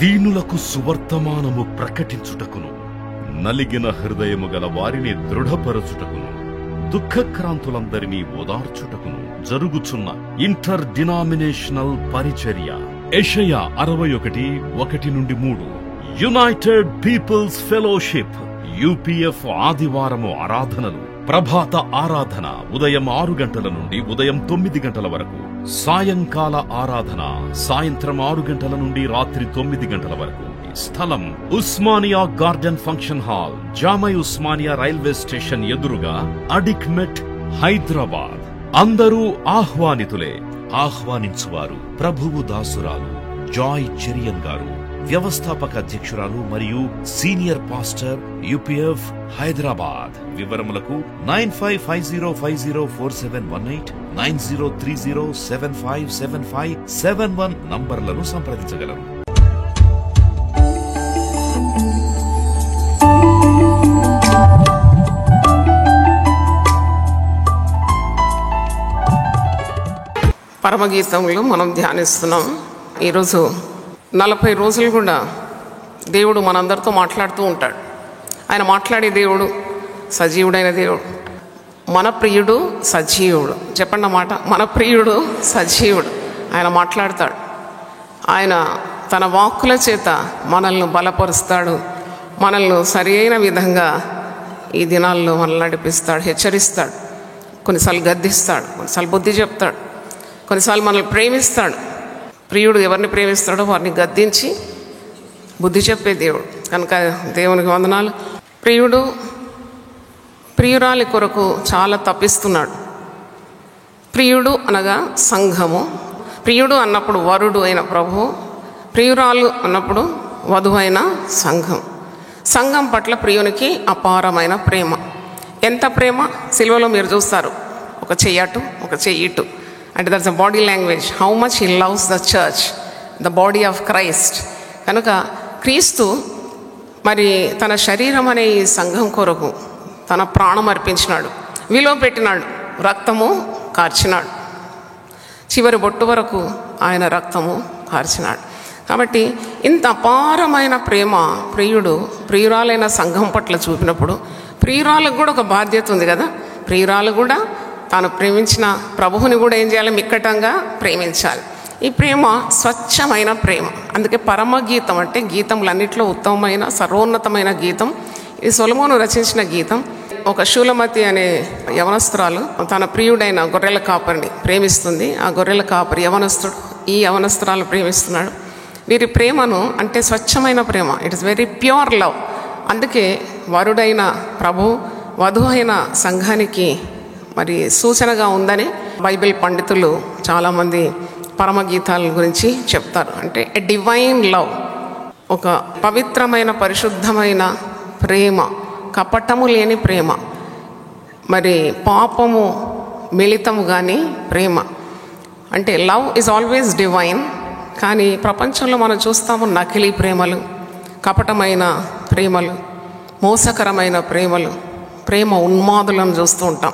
దీనులకు సువర్తమానము ప్రకటించుటకును, నలిగిన హృదయము గల వారిని దృఢపరచుటకును, దుఃఖక్రాంతులందరినీ ఓదార్చుటకును జరుగుచున్న ఇంటర్ డినామినేషనల్ పరిచర్య. యెషయా 61:1-3. యునైటెడ్ పీపుల్స్ ఫెలోషిప్ యూపీఎఫ్ ఆదివారము ఆరాధనలు. ప్రభాత ఆరాధన ఉదయం 6 గంటల నుండి ఉదయం 9 గంటల వరకు. సాయంకాల ఆరాధన సాయంత్రం 6 గంటల నుండి రాత్రి 9 గంటల వరకు. స్థలం Osmania garden function hall, జామై Osmania railway station ఎదురుగా, అడిక్మెట్, హైదరాబాద్. అందరూ ఆహ్వానితులే. ఆహ్వానించువారు ప్రభువు దాసురాలు జాయ్ చెరియన్ గారు, వ్యవస్థాపక అధ్యక్షురాలు మరియు సీనియర్ పాస్టర్ యూపీఎఫ్ హైదరాబాద్. వివరములకు 9550504718, 9030757571 నంబర్లను సంప్రదించగలరు. పరమగీతంలో మనం ధ్యానిస్తున్నాం. ఈరోజు 40 రోజులు కూడా దేవుడు మనందరితో మాట్లాడుతూ ఉంటాడు. ఆయన మాట్లాడే దేవుడు సజీవుడైన దేవుడు. మన ప్రియుడు సజీవుడు. చెప్పండి అన్నమాట, మన ప్రియుడు సజీవుడు. ఆయన మాట్లాడతాడు. ఆయన తన వాక్కుల చేత మనల్ని బలపరుస్తాడు. మనల్ని సరి అయిన విధంగా ఈ దినాల్లో మనల్ని నడిపిస్తాడు, హెచ్చరిస్తాడు. కొన్నిసార్లు గద్దిస్తాడు, కొన్నిసార్లు బుద్ధి చెప్తాడు, కొన్నిసార్లు మనల్ని ప్రేమిస్తాడు. ప్రియుడు ఎవరిని ప్రేమిస్తాడో వారిని గద్దించి బుద్ధి చెప్పే దేవుడు కనుక దేవునికి వందనాలు. ప్రియుడు ప్రియురాలి కొరకు చాలా తప్పిస్తున్నాడు. ప్రియుడు అనగా సంఘము. ప్రియుడు అన్నప్పుడు వరుడు అయిన ప్రభువు, ప్రియురాలు అన్నప్పుడు వధువు అయిన సంఘం. సంఘం పట్ల ప్రియునికి అపారమైన ప్రేమ. ఎంత ప్రేమ సిలువలో మీరు చూస్తారు. ఒక చెయ్యటు, ఒక చెయ్యిటు. అంటే that's a body language. How much he loves the church, the body of Christ. కనుక క్రీస్తు మరి తన శరీరం అనే ఈ సంఘం కొరకు తన ప్రాణం అర్పించినాడు, విలువ పెట్టినాడు, రక్తము కార్చినాడు. చివరి బొట్టు వరకు ఆయన రక్తము కార్చినాడు. కాబట్టి ఇంత అపారమైన ప్రేమ ప్రియుడు ప్రియురాలైన సంఘం పట్ల చూపినప్పుడు ప్రియురాలకు కూడా ఒక బాధ్యత ఉంది కదా. ప్రియురాలు కూడా తాను ప్రేమించిన ప్రభువుని కూడా ఏం చేయాలి? మిక్కటంగా ప్రేమించాలి. ఈ ప్రేమ స్వచ్ఛమైన ప్రేమ. అందుకే పరమగీతం అంటే గీతములన్నింటిలో ఉత్తమమైన సర్వోన్నతమైన గీతం. ఇది సొలొమోను రచించిన గీతం. ఒక షూలమతి అనే యవనస్తురాలు తన ప్రియుడైన గొర్రెల కాపరిని ప్రేమిస్తుంది. ఆ గొర్రెల కాపరి యవనస్తుడు ఈ యవనస్తురాలు ప్రేమిస్తున్నాడు. వీరి ప్రేమను అంటే స్వచ్ఛమైన ప్రేమ. It is very pure love. అందుకే వరుడైన ప్రభు వధువు అయిన సంఘానికి మరి సూచనగా ఉందని బైబిల్ పండితులు చాలామంది పరమగీతాల గురించి చెప్తారు. అంటే ఎ డివైన్ లవ్, ఒక పవిత్రమైన పరిశుద్ధమైన ప్రేమ, కపటము లేని ప్రేమ, మరి పాపము మిళితము కానీ ప్రేమ. అంటే లవ్ ఈజ్ ఆల్వేస్ డివైన్. కానీ ప్రపంచంలో మనం చూస్తాము నకిలీ ప్రేమలు, కపటమైన ప్రేమలు, మోసకరమైన ప్రేమలు, ప్రేమ ఉన్మాదులను చూస్తూ ఉంటాం.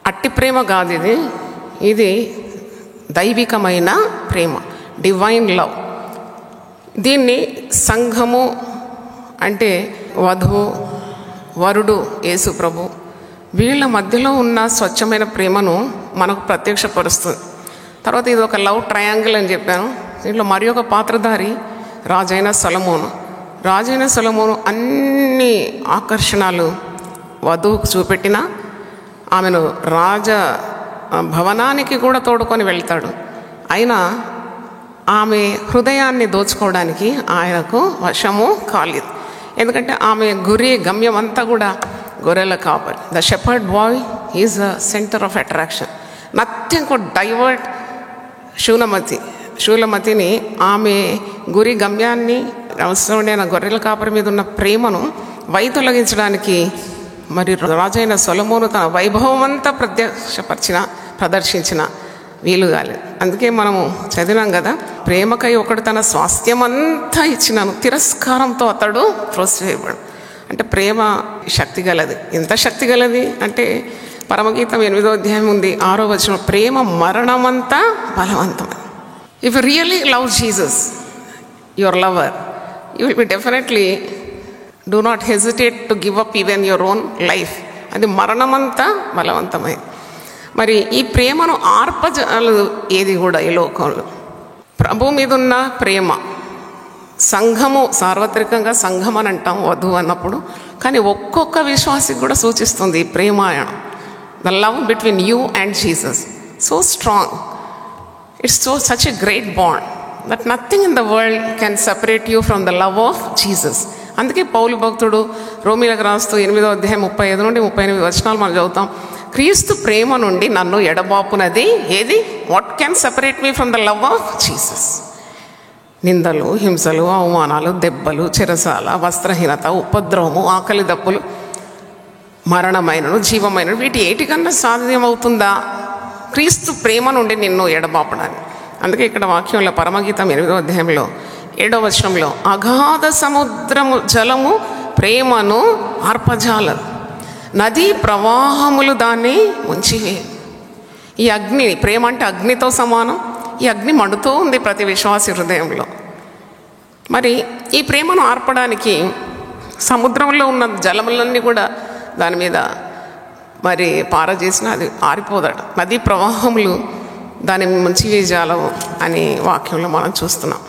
అట్టి ప్రేమ కాదు ఇది. ఇది దైవికమైన ప్రేమ, డివైన్ లవ్. దీన్ని సంఘము అంటే వధువు వరుడు యేసు ప్రభు వీళ్ళ మధ్యలో ఉన్న స్వచ్ఛమైన ప్రేమను మనకు ప్రత్యక్షపరుస్తుంది. తర్వాత ఇది ఒక లవ్ ట్రయాంగిల్ అని చెప్పాను. దీంట్లో మరి ఒక పాత్రధారి రాజైన సొలొమోను. రాజైన సొలొమోను అన్ని ఆకర్షణలు వధువుకు చూపెట్టిన ఆమెను రాజ భవనానికి కూడా తోడుకొని వెళ్తాడు. అయినా ఆమె హృదయాన్ని దోచుకోవడానికి ఆయనకు వశము కాలేదు. ఎందుకంటే ఆమె గురి గమ్యం అంతా కూడా గొర్రెల కాపరి. The shepherd boy is the centre of attraction. Nothing could divert షూలమతిని ఆమె గురి గమ్యాన్ని అవసరమైన గొర్రెల కాపరి మీద ఉన్న ప్రేమను వైదొలగించడానికి మరి రాజైన సొలొమోను తన వైభవం అంతా ప్రదర్శించిన వీలు కాలేదు. అందుకే మనము చదివినాం కదా, ప్రేమకై ఒకడు తన స్వాస్థ్యం అంతా ఇచ్చినాను, తిరస్కారంతో అతడు త్రోసివేయబడు. అంటే ప్రేమ శక్తి గలది. ఎంత శక్తి గలది అంటే పరమగీతం 8వ అధ్యాయం ఉంది 6వ వచనం, ప్రేమ మరణమంతా బలవంతమని. If you really love Jesus, your lover, you will be definitely do not hesitate to give up even your own life. అది మరణమంతా బలవంతమై. మరి ఈ ప్రేమను ఆర్పజాలదు ఏది కూడా ఈ లోకంలో. ప్రభు మీద ఉన్న ప్రేమ, సంఘము సార్వత్రికంగా సంఘం అని అంటాం వధువు అన్నప్పుడు, కానీ ఒక్కొక్క విశ్వాసికి కూడా సూచిస్తుంది ఈ ప్రేమాయణం. The love between you and Jesus so strong. It's such a great bond that nothing in the world can separate you from the love of Jesus. అందుకే పౌలు భక్తుడు రోమీలకు రాస్తూ 8వ అధ్యాయం 35 నుండి 38 వచనాలు మనం చదువుతాం. క్రీస్తు ప్రేమ నుండి నన్ను ఎడబాపునది ఏది? What can separate me from the love of Jesus? నిందలు, హింసలు, అవమానాలు, దెబ్బలు, చెరసాల, వస్త్రహీనత, ఉపద్రవము, ఆకలి దప్పులు, మరణమైనను జీవమైనను వీటి ఏటికన్నా సాధ్యమవుతుందా క్రీస్తు ప్రేమ నుండి నిన్ను ఎడబాపడానికి? అందుకే ఇక్కడ వాక్యంలో పరమగీతం 8వ అధ్యాయంలో 7వ వచనంలో అగాధ సముద్రము జలము ప్రేమను ఆర్పజాలదు, నదీ ప్రవాహములు దాన్ని ముంచివే. ఈ అగ్ని, ప్రేమ అంటే అగ్నితో సమానం. ఈ అగ్ని మండుతూ ఉంది ప్రతి విశ్వాసి హృదయంలో. మరి ఈ ప్రేమను ఆర్పడానికి సముద్రంలో ఉన్న జలములన్నీ కూడా దాని మీద మరి పారజేసిన అది ఆరిపోదట. నదీ ప్రవాహములు దాన్ని ముంచివేజాలవు అని వాక్యంలో మనం చూస్తున్నాం.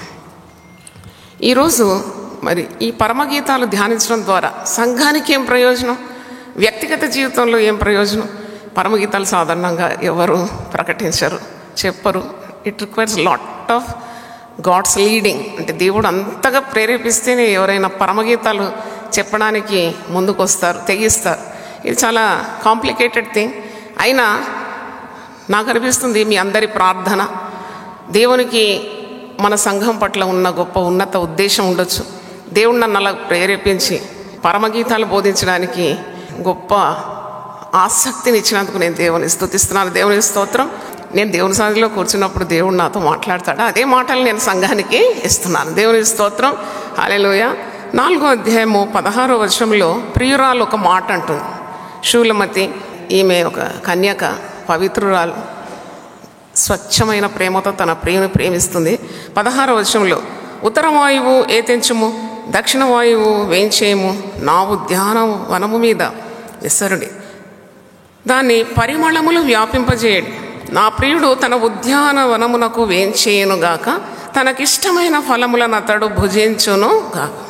ఈరోజు మరి ఈ పరమగీతాలు ధ్యానించడం ద్వారా సంఘానికి ఏం ప్రయోజనం, వ్యక్తిగత జీవితంలో ఏం ప్రయోజనం? పరమగీతాలు సాధారణంగా ఎవరు ప్రకటించరు, చెప్పరు. It requires lot of God's leading. అంటే దేవుడు అంతగా ప్రేరేపిస్తేనే ఎవరైనా పరమగీతాలు చెప్పడానికి ముందుకు వస్తారు, తెగిస్తారు. ఇది చాలా కాంప్లికేటెడ్ థింగ్. అయినా నాకు అనిపిస్తుంది మీ అందరి ప్రార్థన, దేవునికి మన సంఘం పట్ల ఉన్న గొప్ప ఉన్నత ఉద్దేశం ఉండొచ్చు. దేవుడు నన్ను అలా ప్రేరేపించి పరమగీతాలు బోధించడానికి గొప్ప ఆసక్తిని ఇచ్చినందుకు నేను దేవుని స్తుతిస్తున్నాను. దేవుని స్తోత్రం. నేను దేవుని సన్నిధిలో కూర్చున్నప్పుడు దేవుడు నాతో మాట్లాడతాడు. అదే మాటలు నేను సంఘానికి ఇస్తున్నాను. దేవుని స్తోత్రం. హల్లెలూయా. 4వ అధ్యాయము 16వ వచనంలో ప్రియురాలు ఒక మాట అంటుంది. శూలమతి, ఈమె ఒక కన్యక, పవిత్రురాలు, స్వచ్ఛమైన ప్రేమతో తన ప్రియుని ప్రేమిస్తుంది. 16వ వచనంలో ఉత్తర వాయువు ఏతెంచుము, దక్షిణ వాయువు వేంచేయము, నా ఉద్యాన వనము మీద విసరుడి, దాన్ని పరిమళములు వ్యాపింపజేయడు. నా ప్రియుడు తన ఉద్యానవనమునకు వేంచేయునుగాక, తనకిష్టమైన ఫలములను అతడు భుజించును గాక.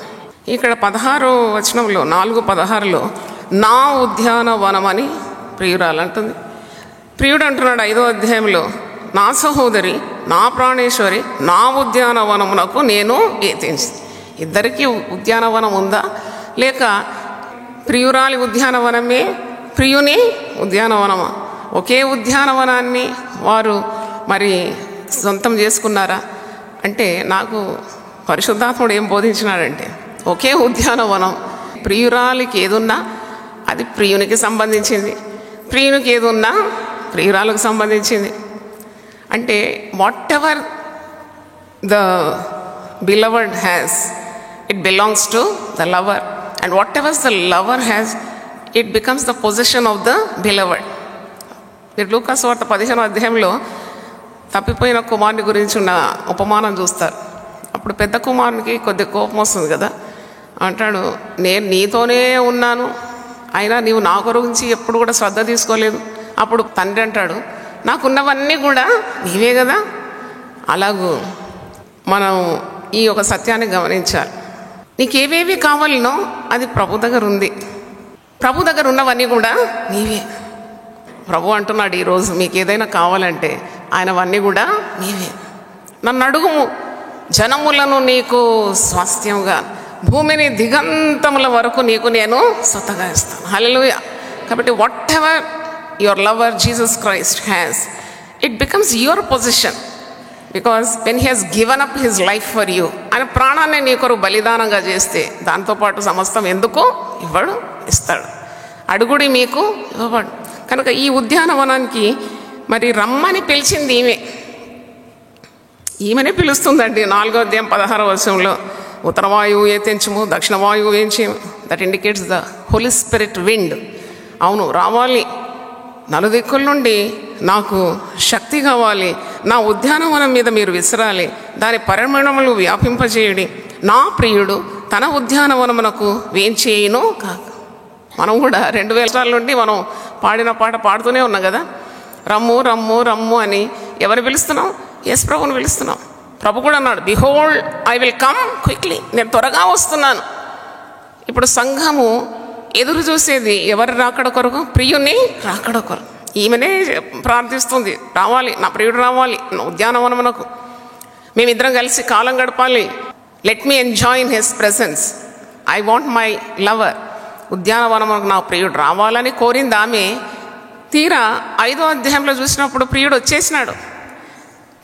ఇక్కడ 16వ వచనంలో 4:16లో నా ఉద్యానవనమని ప్రియురాలు అంటుంది. ప్రియుడు అంటున్నాడు 5వ అధ్యాయంలో, నా సహోదరి, నా ప్రాణేశ్వరి, నా ఉద్యానవనమునకు నేను ఏతించి. ఇద్దరికీ ఉద్యానవనం ఉందా? లేక ప్రియురాలి ఉద్యానవనమే ప్రియుని ఉద్యానవనమా? ఒకే ఉద్యానవనాన్ని వారు మరి సొంతం చేసుకున్నారా? అంటే నాకు పరిశుద్ధాత్ముడు ఏం బోధించినాడంటే, ఒకే ఉద్యానవనం, ప్రియురాలికి ఏదున్నా అది ప్రియునికి సంబంధించింది, ప్రియునికి ఏదున్నా ప్రియురాలకు సంబంధించింది. అంటే what ever the beloved has, it belongs to the lover, and what ever the lover has, it becomes the position of the beloved. మీరు లూకాసు వార్త 15వ అధ్యాయంలో తప్పిపోయిన కుమారుని గురించి ఉన్న ఉపమానం చూస్తారు. అప్పుడు పెద్ద కుమారునికి కొద్ది కోపం వస్తుంది కదా. అంటాడు, నేను నీతోనే ఉన్నాను, అయినా నీవు నా గురించి ఎప్పుడు కూడా శ్రద్ధ తీసుకోలేదు. అప్పుడు తండ్రి అంటాడు, నాకున్నవన్నీ కూడా నీవే కదా. అలాగూ మనం ఈ ఒక సత్యాన్ని గమనించాలి. నీకేవేవి కావాలనో అది ప్రభు దగ్గర ఉంది. ప్రభు దగ్గర ఉన్నవన్నీ కూడా నీవే. ప్రభు అంటున్నాడు, ఈరోజు మీకు ఏదైనా కావాలంటే ఆయనవన్నీ కూడా నీవే. నన్ను అడుగుము, జనములను నీకు స్వాస్థ్యంగా, భూమిని దిగంతముల వరకు నీకు నేను స్వతగా ఇస్తాను. హల్లెలూయా. కాబట్టి what ever your lover Jesus Christ has, it becomes your position. Because when he has given up his life for you, ఆయన ప్రాణాన్ని నీ కొరకు బలిదానంగా చేస్తే దాంతోపాటు సమస్తం ఎందుకు ఇవ్వడు, ఇస్తాడు. అడుగుడి మీకు ఇవ్వబడు. కనుక ఈ ఉద్యానవనానికి మరి రమ్మని పిలిచింది ఈమెనే పిలుస్తుందండి. 4వ అధ్యాయం 16వ వచనంలో ఉత్తర వాయువు ఏతెంచుము, దక్షిణ వాయువు వేంచేము. That indicates the Holy Spirit wind. అవును, రావాలి, నలుదిక్కుల నుండి నాకు శక్తి కావాలి, నా ఉద్యానవనం మీద మీరు విసరాలి, దాని పరిమాణములు వ్యాపింపజేయడి, నా ప్రియుడు తన ఉద్యానవనమునకు వేంచేయును కాక. మనం కూడా 2000 సంవత్సరాల నుండి మనం పాడిన పాట పాడుతూనే ఉన్నాం కదా, రమ్ము రమ్ము రమ్ము అని. ఎవరు పిలుస్తున్నాం? యేసు ప్రభువుని పిలుస్తున్నాం. ప్రభు కూడా అన్నాడు, behold I will come quickly, నేను త్వరగా వస్తున్నాను. ఇప్పుడు సంఘము ఎదురు చూసేది ఎవరి రాకడ కొరకు? ప్రియుని రాకడ కొరకు. ఈమెనే ప్రార్థిస్తుంది, రావాలి, నా ప్రియుడు రావాలి నా ఉద్యానవనమునకు, మేమిద్దరం కలిసి కాలం గడపాలి, let me enjoy in his presence, I want my lover. ఉద్యానవనమునకు నా ప్రియుడు రావాలని కోరింది ఆమె. తీరా 5వ అధ్యాయంలో చూసినప్పుడు ప్రియుడు వచ్చేసినాడు.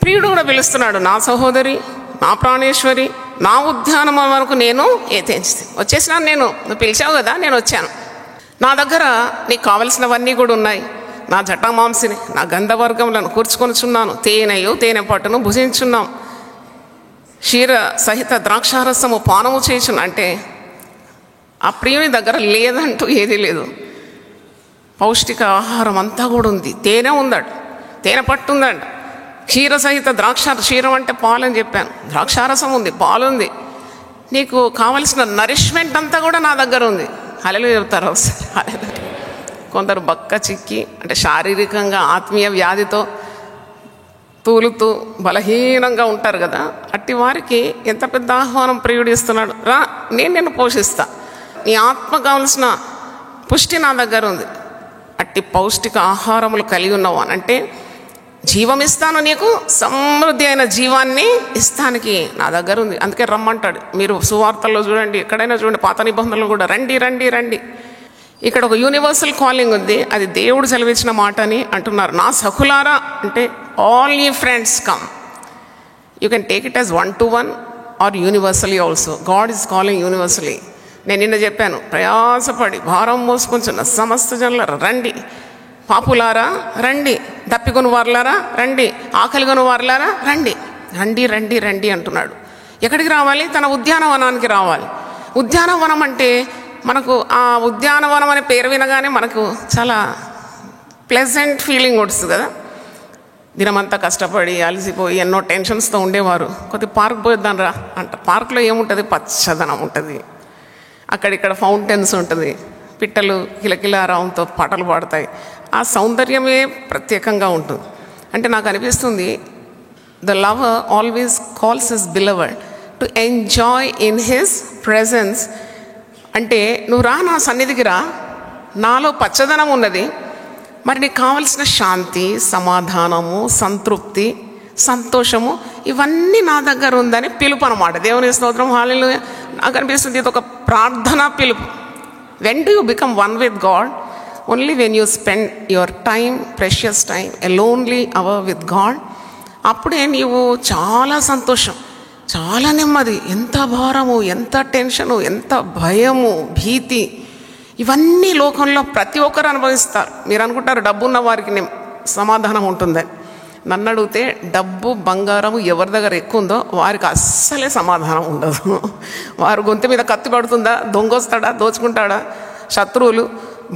ప్రియుడు కూడా పిలుస్తున్నాడు, నా సహోదరి, నా ప్రాణేశ్వరి, నా ఉద్యానవనమునకు నేను వచ్చేసినాను. నువ్వు పిలిచావు కదా, నేను వచ్చాను. నా దగ్గర నీకు కావలసినవన్నీ కూడా ఉన్నాయి. నా జటామాంసిని, నా గంధవర్గములను కూర్చుకొనిచున్నాను, తేనెయు తేనె పట్టును భుజించున్నాం, క్షీర సహిత ద్రాక్షారసము పానము చేయుచున్నా. అంటే ఆ ప్రియుని దగ్గర లేదంటూ ఏదీ లేదు. పౌష్టిక ఆహారం అంతా కూడా ఉంది. తేనె ఉందట, తేనె పట్టు ఉందంట, క్షీర సహిత క్షీరం అంటే పాలు అని చెప్పాను, ద్రాక్షారసం ఉంది, పాలు ఉంది, నీకు కావలసిన నరిష్మెంట్ అంతా కూడా నా దగ్గర ఉంది. హల్లెలూయా చెప్తారు ఒకసారి. హల్లెలూయా. కొందరు బక్క చిక్కి, అంటే శారీరకంగా ఆత్మీయ వ్యాధితో తూలుతూ బలహీనంగా ఉంటారు కదా, అట్టి వారికి ఎంత పెద్ద ఆహ్వానం ప్రియుడు ఇస్తున్నాడు. రా, నేను నిన్ను పోషిస్తా, నీ ఆత్మ కావలసిన పుష్టి నా దగ్గర ఉంది. అట్టి పౌష్టిక ఆహారములు కలిగి ఉన్నావు అని అంటే, జీవం ఇస్తాను, నీకు సమృద్ధి అయిన జీవాన్ని ఇస్తానికి నా దగ్గర ఉంది. అందుకే రమ్మంటాడు. మీరు సువార్తల్లో చూడండి, ఎక్కడైనా చూడండి, పాత నిబంధనలు కూడా రండి రండి రండి. ఇక్కడ ఒక యూనివర్సల్ కాలింగ్ ఉంది, అది దేవుడు సెలవిచ్చిన మాట అని అంటున్నారు. నా సఖులారా అంటే all you friends come. You can take it as 1-to-1 or universally also. God is calling universally. నేను నిన్న చెప్పాను, ప్రయాసపడి భారం మోసుకొంచున్న సమస్త జనులారా రండి, పాపులారా రండి, దప్పికొను వారులారా రండి, ఆకలిగొను వారులారా రండి, రండి రండి రండి అంటున్నాడు. ఎక్కడికి రావాలి? తన ఉద్యానవనానికి రావాలి. ఉద్యానవనం అంటే మనకు ఆ ఉద్యానవనం అనే పేరు వినగానే మనకు చాలా ప్లెజెంట్ ఫీలింగ్ వస్తుంది కదా. దినమంతా కష్టపడి అలసిపోయి ఎన్నో టెన్షన్స్తో ఉండేవారు, కొద్దిగా పార్క్ పోయిద్దాం రా అంట. పార్క్లో ఏముంటుంది? పచ్చదనం ఉంటుంది, అక్కడిక్కడ ఫౌంటైన్స్ ఉంటుంది, పిట్టలు కిలకిలారావంతో పాటలు పాడతాయి. ఆ సౌందర్యమే ప్రత్యేకంగా ఉంటుంది. అంటే నాకు అనిపిస్తుంది, the lover always calls his beloved to enjoy in his presence. అంటే నువ్వు రా, నా సన్నిధికి రా, నాలో పచ్చదనం ఉన్నది, మరి నీకు కావలసిన శాంతి, సమాధానము, సంతృప్తి, సంతోషము ఇవన్నీ నా దగ్గర ఉందని పిలుపు అనమాట. దేవుని స్తోత్రం, హల్లెలూయా. నాకు అనిపిస్తుంది ఇది ఒక ప్రార్థనా పిలుపు. When do you become one with God? Only when you spend your time, precious time, a lonely hour with God. అప్పుడే నీవు చాలా సంతోషం, చాలా నెమ్మది, ఎంత భారము, ఎంత టెన్షను, ఎంత భయము, భీతి, ఇవన్నీ లోకంలో ప్రతి ఒక్కరు అనుభవిస్తారు. మీరు అనుకుంటారు డబ్బు ఉన్న వారికి సమాధానం ఉంటుందని. నన్ను అడిగితే డబ్బు, బంగారము ఎవరి దగ్గర ఎక్కువ ఉందో వారికి అస్సలే సమాధానం ఉండదు. వారు గొంతు మీద కత్తి పడుతుందా, దొంగొస్తాడా, దోచుకుంటాడా, శత్రువులు,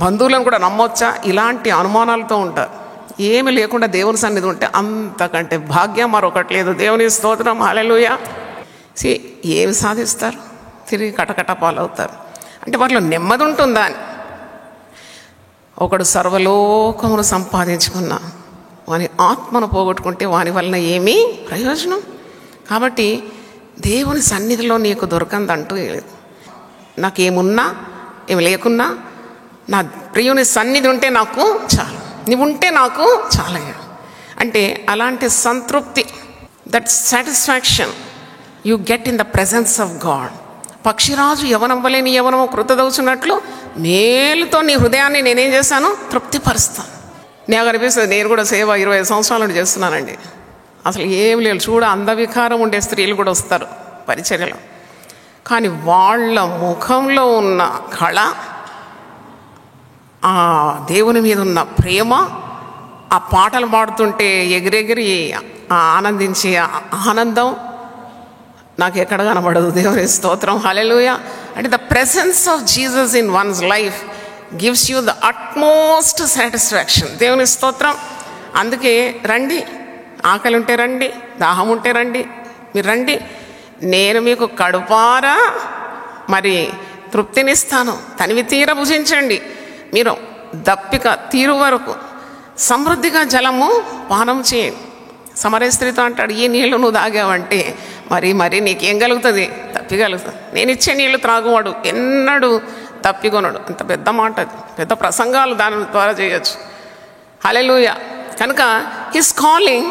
బంధువులను కూడా నమ్మొచ్చా, ఇలాంటి అనుమానాలతో ఉంటారు. ఏమి లేకుండా దేవుని సన్నిధి ఉంటే అంతకంటే భాగ్యం మరొకటి లేదు. దేవుని స్తోత్రం, హల్లెలూయా. ఏమి సాధిస్తారు? తిరిగి కటకట పాలవుతారు. అంటే వాటిలో నెమ్మది ఉంటుందా అని. ఒకడు సర్వలోకమును సంపాదించుకున్నా వాని ఆత్మను పోగొట్టుకుంటే వాని వలన ఏమీ ప్రయోజనం? కాబట్టి దేవుని సన్నిధిలో నీకు దొరకందంటూ లేదు. నాకేమున్నా ఏమి లేకున్నా నా ప్రియుని సన్నిధి ఉంటే నాకు చాలు, నువ్వు ఉంటే నాకు చాలయ్యా. అంటే అలాంటి సంతృప్తి, that satisfaction you get in the presence of God. పక్షిరాజు యవనం వలె నీ యవనము కృతదవుచున్నట్లు మేలుతో నీ హృదయాన్ని నేనేం చేశాను? తృప్తిపరుస్తాను. నాకు అనిపిస్తుంది, నేను కూడా సేవ 25 సంవత్సరాల నుండి చేస్తున్నానండి. అసలు ఏం లేదు, చూడ అందవికారం ఉండే స్త్రీలు కూడా వస్తారు పరిచర్యలో, కానీ వాళ్ళ ముఖంలో ఉన్న కళ, ఆ దేవుని మీద ఉన్న ప్రేమ, ఆ పాటలు పాడుతుంటే ఎగిరెగిరి ఆనందించే ఆనందం నాకు ఎక్కడ కనబడదు. దేవుని స్తోత్రం, హల్లెలూయా. అంటే the presence of Jesus in one's life gives you the utmost satisfaction. దేవుని స్తోత్రం. అందుకే రండి, ఆకలి ఉంటే రండి, దాహం ఉంటే రండి, మీరు రండి, నేను మీకు కడుపారా మరి తృప్తినిస్తాను, తనివి తీర భుజించండి, మీరు దప్పిక తీరు వరకు సమృద్ధిగా జలము పానం చేయండి. సమరయ స్త్రీతో అంటాడు, ఈ నీళ్లు నువ్వు తాగావంటే మరి నీకేం కలుగుతుంది? తప్పిగలుగుతుంది. నేను ఇచ్చే నీళ్లు త్రాగువాడు ఎన్నడూ తప్పికొనడు. అంత పెద్ద మాట అది, పెద్ద ప్రసంగాలు దాని ద్వారా చేయొచ్చు. హల్లెలూయా. కనుక హిస్ కాలింగ్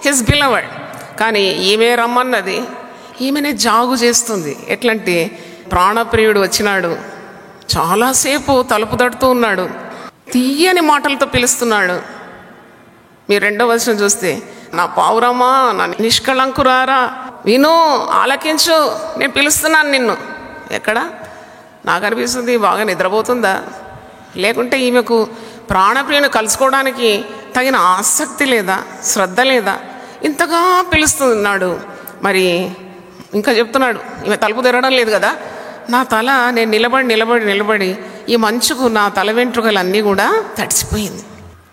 హిస్ బిలవర్డ్. కానీ ఈమె రమ్మన్నది, ఈమెనే జాగు చేస్తుంది. ఎట్లంటే ప్రాణప్రియుడు వచ్చినాడు, చాలాసేపు తలుపు తడుతూ ఉన్నాడు, తీయని మాటలతో పిలుస్తున్నాడు. మీరు 2వ వచనం చూస్తే, నా పావురమా, నా నిష్కళంకురారా, విను, ఆలకించు, నేను పిలుస్తున్నాను నిన్ను. ఎక్కడ? నాకు అనిపిస్తుంది బాగా నిద్రపోతుందా, లేకుంటే ఈమెకు ప్రాణప్రియుని కలుసుకోవడానికి తగిన ఆసక్తి లేదా, శ్రద్ధ లేదా? ఇంతగా పిలుస్తున్నాడు. మరి ఇంకా చెప్తున్నాడు, ఈమె తలుపు తెరవడం లేదు కదా, నా తల నేను నిలబడి ఈ మంచుకు నా తల వెంట్రుకలన్నీ కూడా తడిసిపోయింది,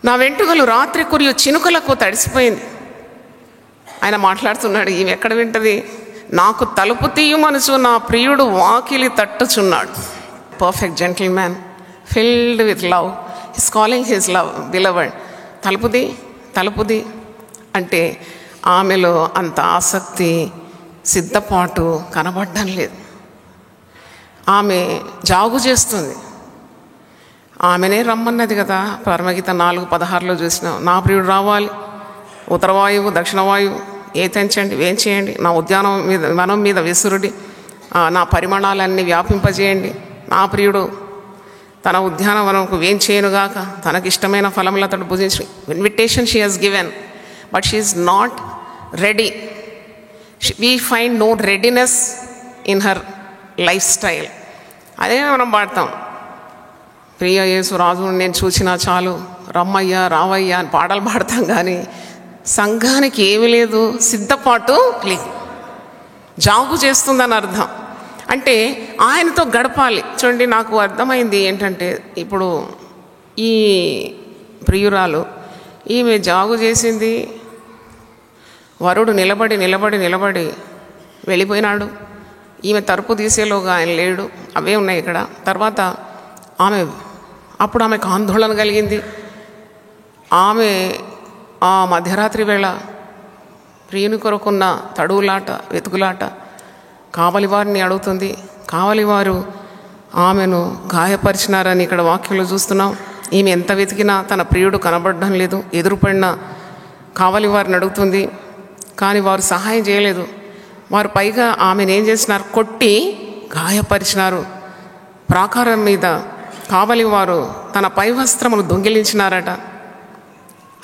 నా వెంట్రుకలు రాత్రి కురియు చినుకలకు తడిసిపోయింది. ఆయన మాట్లాడుతున్నాడు, ఈమె ఎక్కడ వింటది? నాకు తలుపు తీయమనుచు నా ప్రియుడు వాకిలి తట్టుచున్నాడు. Perfect gentleman filled with love, his calling his love beloved. తలుపుది అంటే ఆమెలో అంత ఆసక్తి, సిద్ధపాటు కనబడడం లేదు. ఆమె జాగు చేస్తుంది. ఆమెనే రమ్మన్నది కదా. పరమగీత 4:16 చూసినాం, నా ప్రియుడు రావాలి, ఉత్తరవాయువు దక్షిణవాయువు ఏతెంచండి, వేంచేయండి, నా ఉద్యానం మీద వనం మీద విసురుడి, నా పరిమాణాలన్నీ వ్యాపింపజేయండి. నా ప్రియుడు తన ఉద్యానవనంకు వేంచేయనుగాక, తనకిష్టమైన ఫలములతో భుజించి. Invitation she has given, but she is not ready. We find no readiness in her life style. అదే మనం పాడతాం, ప్రియ యేసు రాజును నేను చూసినా చాలు, రమ్మయ్యా రావయ్యా అని పాటలు పాడతాం. కానీ సంఘానికి ఏమీ లేదు, సిద్ధపాటు లేదు, జాగు చేస్తుందని అర్థం. అంటే ఆయనతో గడపాలి. చూడండి, నాకు అర్థమైంది ఏంటంటే, ఇప్పుడు ఈ ప్రియురాలు ఈమె జాగు చేసింది, వరుడు నిలబడి వెళ్ళిపోయినాడు, ఈమె తలుపు తీసేలోగా ఆయన లేడు, అవే ఉన్నాయి ఇక్కడ. తర్వాత అప్పుడు ఆమెకు ఆందోళన కలిగింది. ఆమె ఆ మధ్యరాత్రి వేళ ప్రియుని కొరకున్న తడువులాట, వెతుకులాట, కావలివారిని అడుగుతుంది. కావలివారు ఆమెను గాయపరిచినారని ఇక్కడ వాక్యంలో చూస్తున్నాం. ఈమె ఎంత వెతికినా తన ప్రియుడు కనబడడం లేదు. ఎదురుపడిన కావలివారిని అడుగుతుంది, కానీ వారు సహాయం చేయలేదు. వారు పైగా ఆమెను ఏం చేసినారు? కొట్టి గాయపరిచినారు. ప్రాకారం మీద కావలివారు తన పై వస్త్రములు దొంగిలించినారట.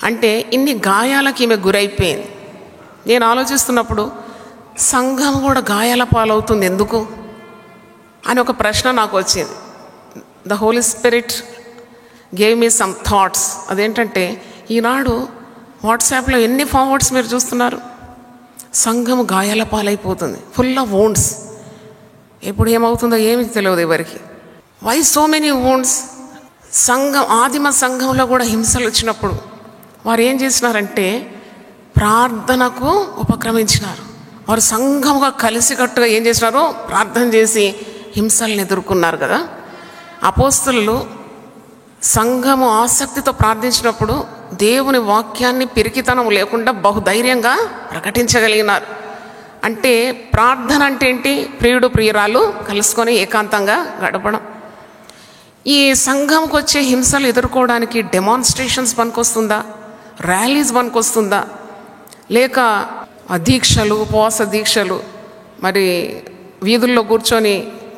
అంటే ఇన్ని గాయాలకి ఈమె గురైపోయింది. నేను ఆలోచిస్తున్నప్పుడు సంఘం కూడా గాయాల పాలవుతుంది ఎందుకు అని ఒక ప్రశ్న నాకు వచ్చింది. The Holy Spirit gave me some thoughts. అదేంటంటే, ఈనాడు వాట్సాప్లో ఎన్ని ఫార్వర్డ్స్ మీరు చూస్తున్నారు? సంఘం గాయాల పాలైపోతుంది, ఫుల్ ఆఫ్ వూండ్స్. ఎప్పుడు ఏమవుతుందో ఏమి తెలియదు ఎవరికి. Why so many wounds? ఆదిమ సంఘంలో కూడా హింసలు వచ్చినప్పుడు వారు ఏం చేసినారంటే ప్రార్థనకు ఉపక్రమించినారు. వారు సంఘముగా కలిసికట్టుగా ఏం చేసినారు? ప్రార్థన చేసి హింసలను ఎదుర్కొన్నారు కదా. అపోస్తలులు సంఘము ఆసక్తితో ప్రార్థించినప్పుడు దేవుని వాక్యాన్ని పిరికితనం లేకుండా బహుధైర్యంగా ప్రకటించగలిగినారు. అంటే ప్రార్థన అంటే ఏంటి? ప్రియుడు ప్రియురాలు కలుసుకొని ఏకాంతంగా గడపడం. ఈ సంఘంకి వచ్చే హింసలు ఎదుర్కోవడానికి డెమాన్స్ట్రేషన్స్ పనికొస్తుందా? ర్యాలీస్ పనికొస్తుందా? లేక దీక్షలు, ఉపవాస దీక్షలు, మరి వీధుల్లో కూర్చొని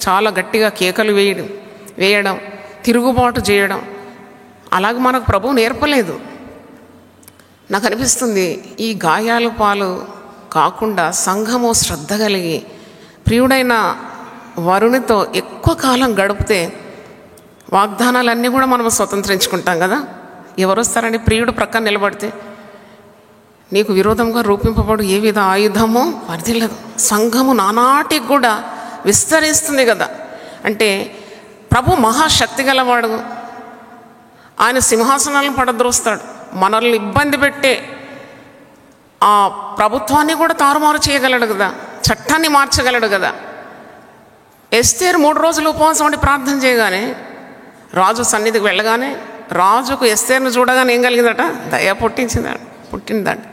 చాలా గట్టిగా కేకలు వేయడం, తిరుగుబాటు చేయడం, అలాగే మనకు ప్రభువు నేర్పలేదు. నాకు అనిపిస్తుంది ఈ గాయాల పాలు కాకుండా సంఘము శ్రద్ధ కలిగి ప్రియుడైన వరునితో ఎక్కువ కాలం గడిపితే వాగ్దానాలన్నీ కూడా మనం స్వతంత్రించుకుంటాం కదా. ఎవరు వస్తారని? ప్రియుడు ప్రక్కన నిలబడితే నీకు విరోధంగా రూపింపబడు ఏ విధ ఆయుధము వర్ధిల్లదు. సంఘము నానాటికి కూడా విస్తరిస్తుంది కదా. అంటే ప్రభు మహాశక్తి గలవాడు. ఆయన సింహాసనాలను పడద్రోస్తాడు. మనల్ని ఇబ్బంది పెట్టే ఆ ప్రభుత్వాన్ని కూడా తారుమారు చేయగలడు కదా, చట్టాన్ని మార్చగలడు కదా. ఎస్తేరు 3 రోజులు ఉపవాసం ఉండి ప్రార్థన చేయగానే, రాజు సన్నిధికి వెళ్ళగానే, రాజుకు ఎస్తేరును చూడగానే ఏం కలిగిందట? దయ పుట్టిందంట.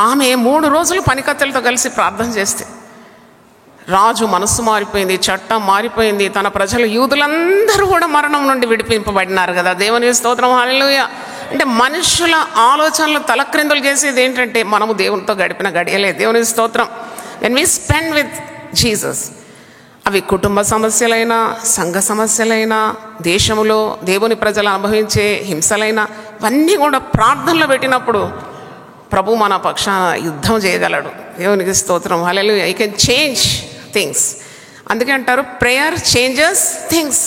ఆమె 3 రోజులు పనికత్తెలతో కలిసి ప్రార్థన చేస్తే రాజు మనస్సు మారిపోయింది, చట్టం మారిపోయింది. తన ప్రజలు యూదులందరూ కూడా మరణం నుండి విడిపింపబడినారు కదా. దేవుని స్తోత్రం, హల్లెలూయా. అంటే మనుషుల ఆలోచనలు తలక్రిందులు చేసేది ఏంటంటే మనము దేవునితో గడిపిన గడియలే. దేవుని స్తోత్రం. When we spend with Jesus, అవి కుటుంబ సమస్యలైనా, సంఘ సమస్యలైనా, దేశంలో దేవుని ప్రజలు అనుభవించే హింసలైనా, ఇవన్నీ కూడా ప్రార్థనలో పెట్టినప్పుడు ప్రభు మన పక్షాన యుద్ధం చేయగలడు. దేవునికి స్తోత్రం, హల్లెలూయా. You can change things. అందుకే అంటారు ప్రేయర్ చేంజెస్ థింగ్స్.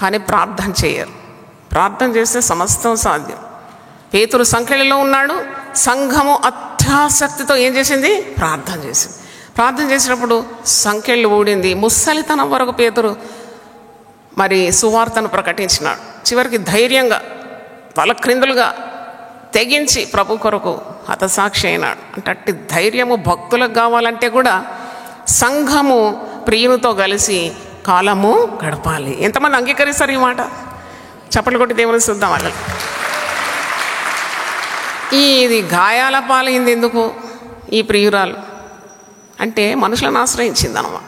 కానీ ప్రార్థన చేయరు. ప్రార్థన చేస్తే సమస్తం సాధ్యం. పేతురు సంఖ్యలో ఉన్నాడు. సంఘము అత్యాసక్తితో ఏం చేసింది? ప్రార్థన చేసింది. ప్రార్థన చేసినప్పుడు సంఖ్యలు ఊడింది. ముసలితనం వరకు పేతురు మరి సువార్తను ప్రకటించినాడు. చివరికి ధైర్యంగా తలక్రిందులుగా తెగించి ప్రభు కొరకు హతసాక్షి అయినాడు. అంటే అట్టి ధైర్యము భక్తులకు కావాలంటే కూడా సంఘము ప్రియునితో కలిసి కాలము గడపాలి. ఎంతమంది అంగీకరిస్తారు ఈ మాట? చప్పట్లు కొట్టి దేవుని చూద్దాం. వాళ్ళకి ఇది గాయాల పాలైంది ఎందుకు? ఈ ప్రియురాలు అంటే మనుషులను ఆశ్రయించింది అన్నమాట.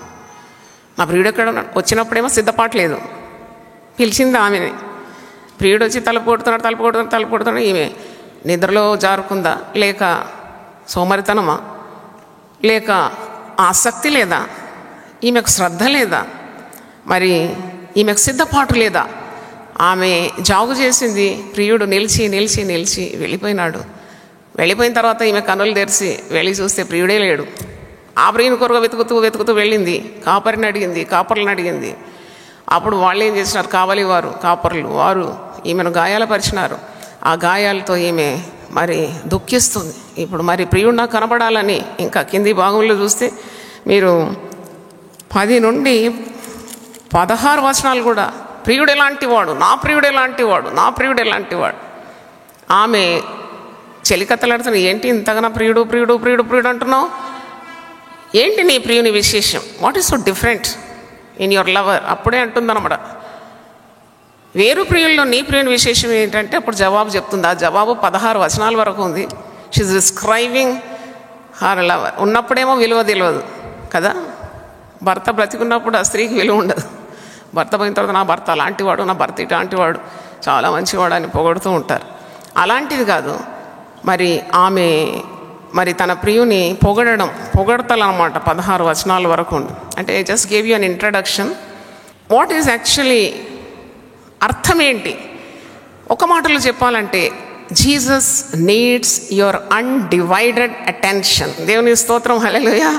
నా ప్రియుడు ఎక్కడ ఉన్నాడు? వచ్చినప్పుడేమో సిద్ధపాట్లేదు, పిలిచింది ఆమెని. ప్రియుడు వచ్చి తలుపు కొడుతున్నాడు. ఈమె నిద్రలో జారుకుందా, లేక సోమరితనమా, లేక ఆసక్తి లేదా, ఈమెకు శ్రద్ధ లేదా, మరి ఈమెకు సిద్ధపాటు లేదా? ఆమె జాగు చేసింది. ప్రియుడు నిలిచి వెళ్ళిపోయినాడు. వెళ్ళిపోయిన తర్వాత ఈమె కన్నులు తెరిచి వెళ్ళి చూస్తే ప్రియుడే లేడు. ఆ ప్రియుని కొరకు వెతుకుతూ వెళ్ళింది. కాపర్లను అడిగింది. అప్పుడు వాళ్ళు ఏం చేసినారు? కాపర్లు వారు ఈమెను గాయాలపరిచినారు. ఆ గాయాలతో ఈమె మరి దుఃఖిస్తుంది. ఇప్పుడు మరి ప్రియుడు నాకు కనబడాలని ఇంకా కింది భాగంలో చూస్తే మీరు 10 నుండి 16 వచనాలు కూడా ప్రియుడు ఎలాంటి వాడు, నా ప్రియుడు ఎలాంటి వాడు. ఆమె చెలికత్తలాడుతున్న, ఏంటి ఇంతగా ప్రియుడు అంటున్నావు? ఏంటి నీ ప్రియుని విశేషం? What is so different in your lover? అప్పుడే అంటుందన్నమాట. వేరు ప్రియుల్లో నీ ప్రియుని విశేషం ఏంటంటే అప్పుడు జవాబు చెప్తుంది. ఆ జవాబు 16 వచనాల వరకు ఉంది. She's describing her lover. ఉన్నప్పుడేమో విలువ తెలియదు కదా. భర్త బ్రతికున్నప్పుడు ఆ స్త్రీకి విలువ ఉండదు. భర్త పోయిన తర్వాత నా భర్త అలాంటివాడు, నా భర్త ఇలాంటివాడు, చాలా మంచివాడు అని పొగడుతూ ఉంటారు. అలాంటిది కాదు. మరి ఆమె మరి తన ప్రియుని పొగడతలన్నమాట. 16 వచనాల వరకు ఉంది. అంటే I just gave you an introduction. What is actually అర్థం ఏంటి? ఒక మాటలో చెప్పాలంటే Jesus needs your undivided attention. దేవుని స్తోత్రం, హల్లెలూయా.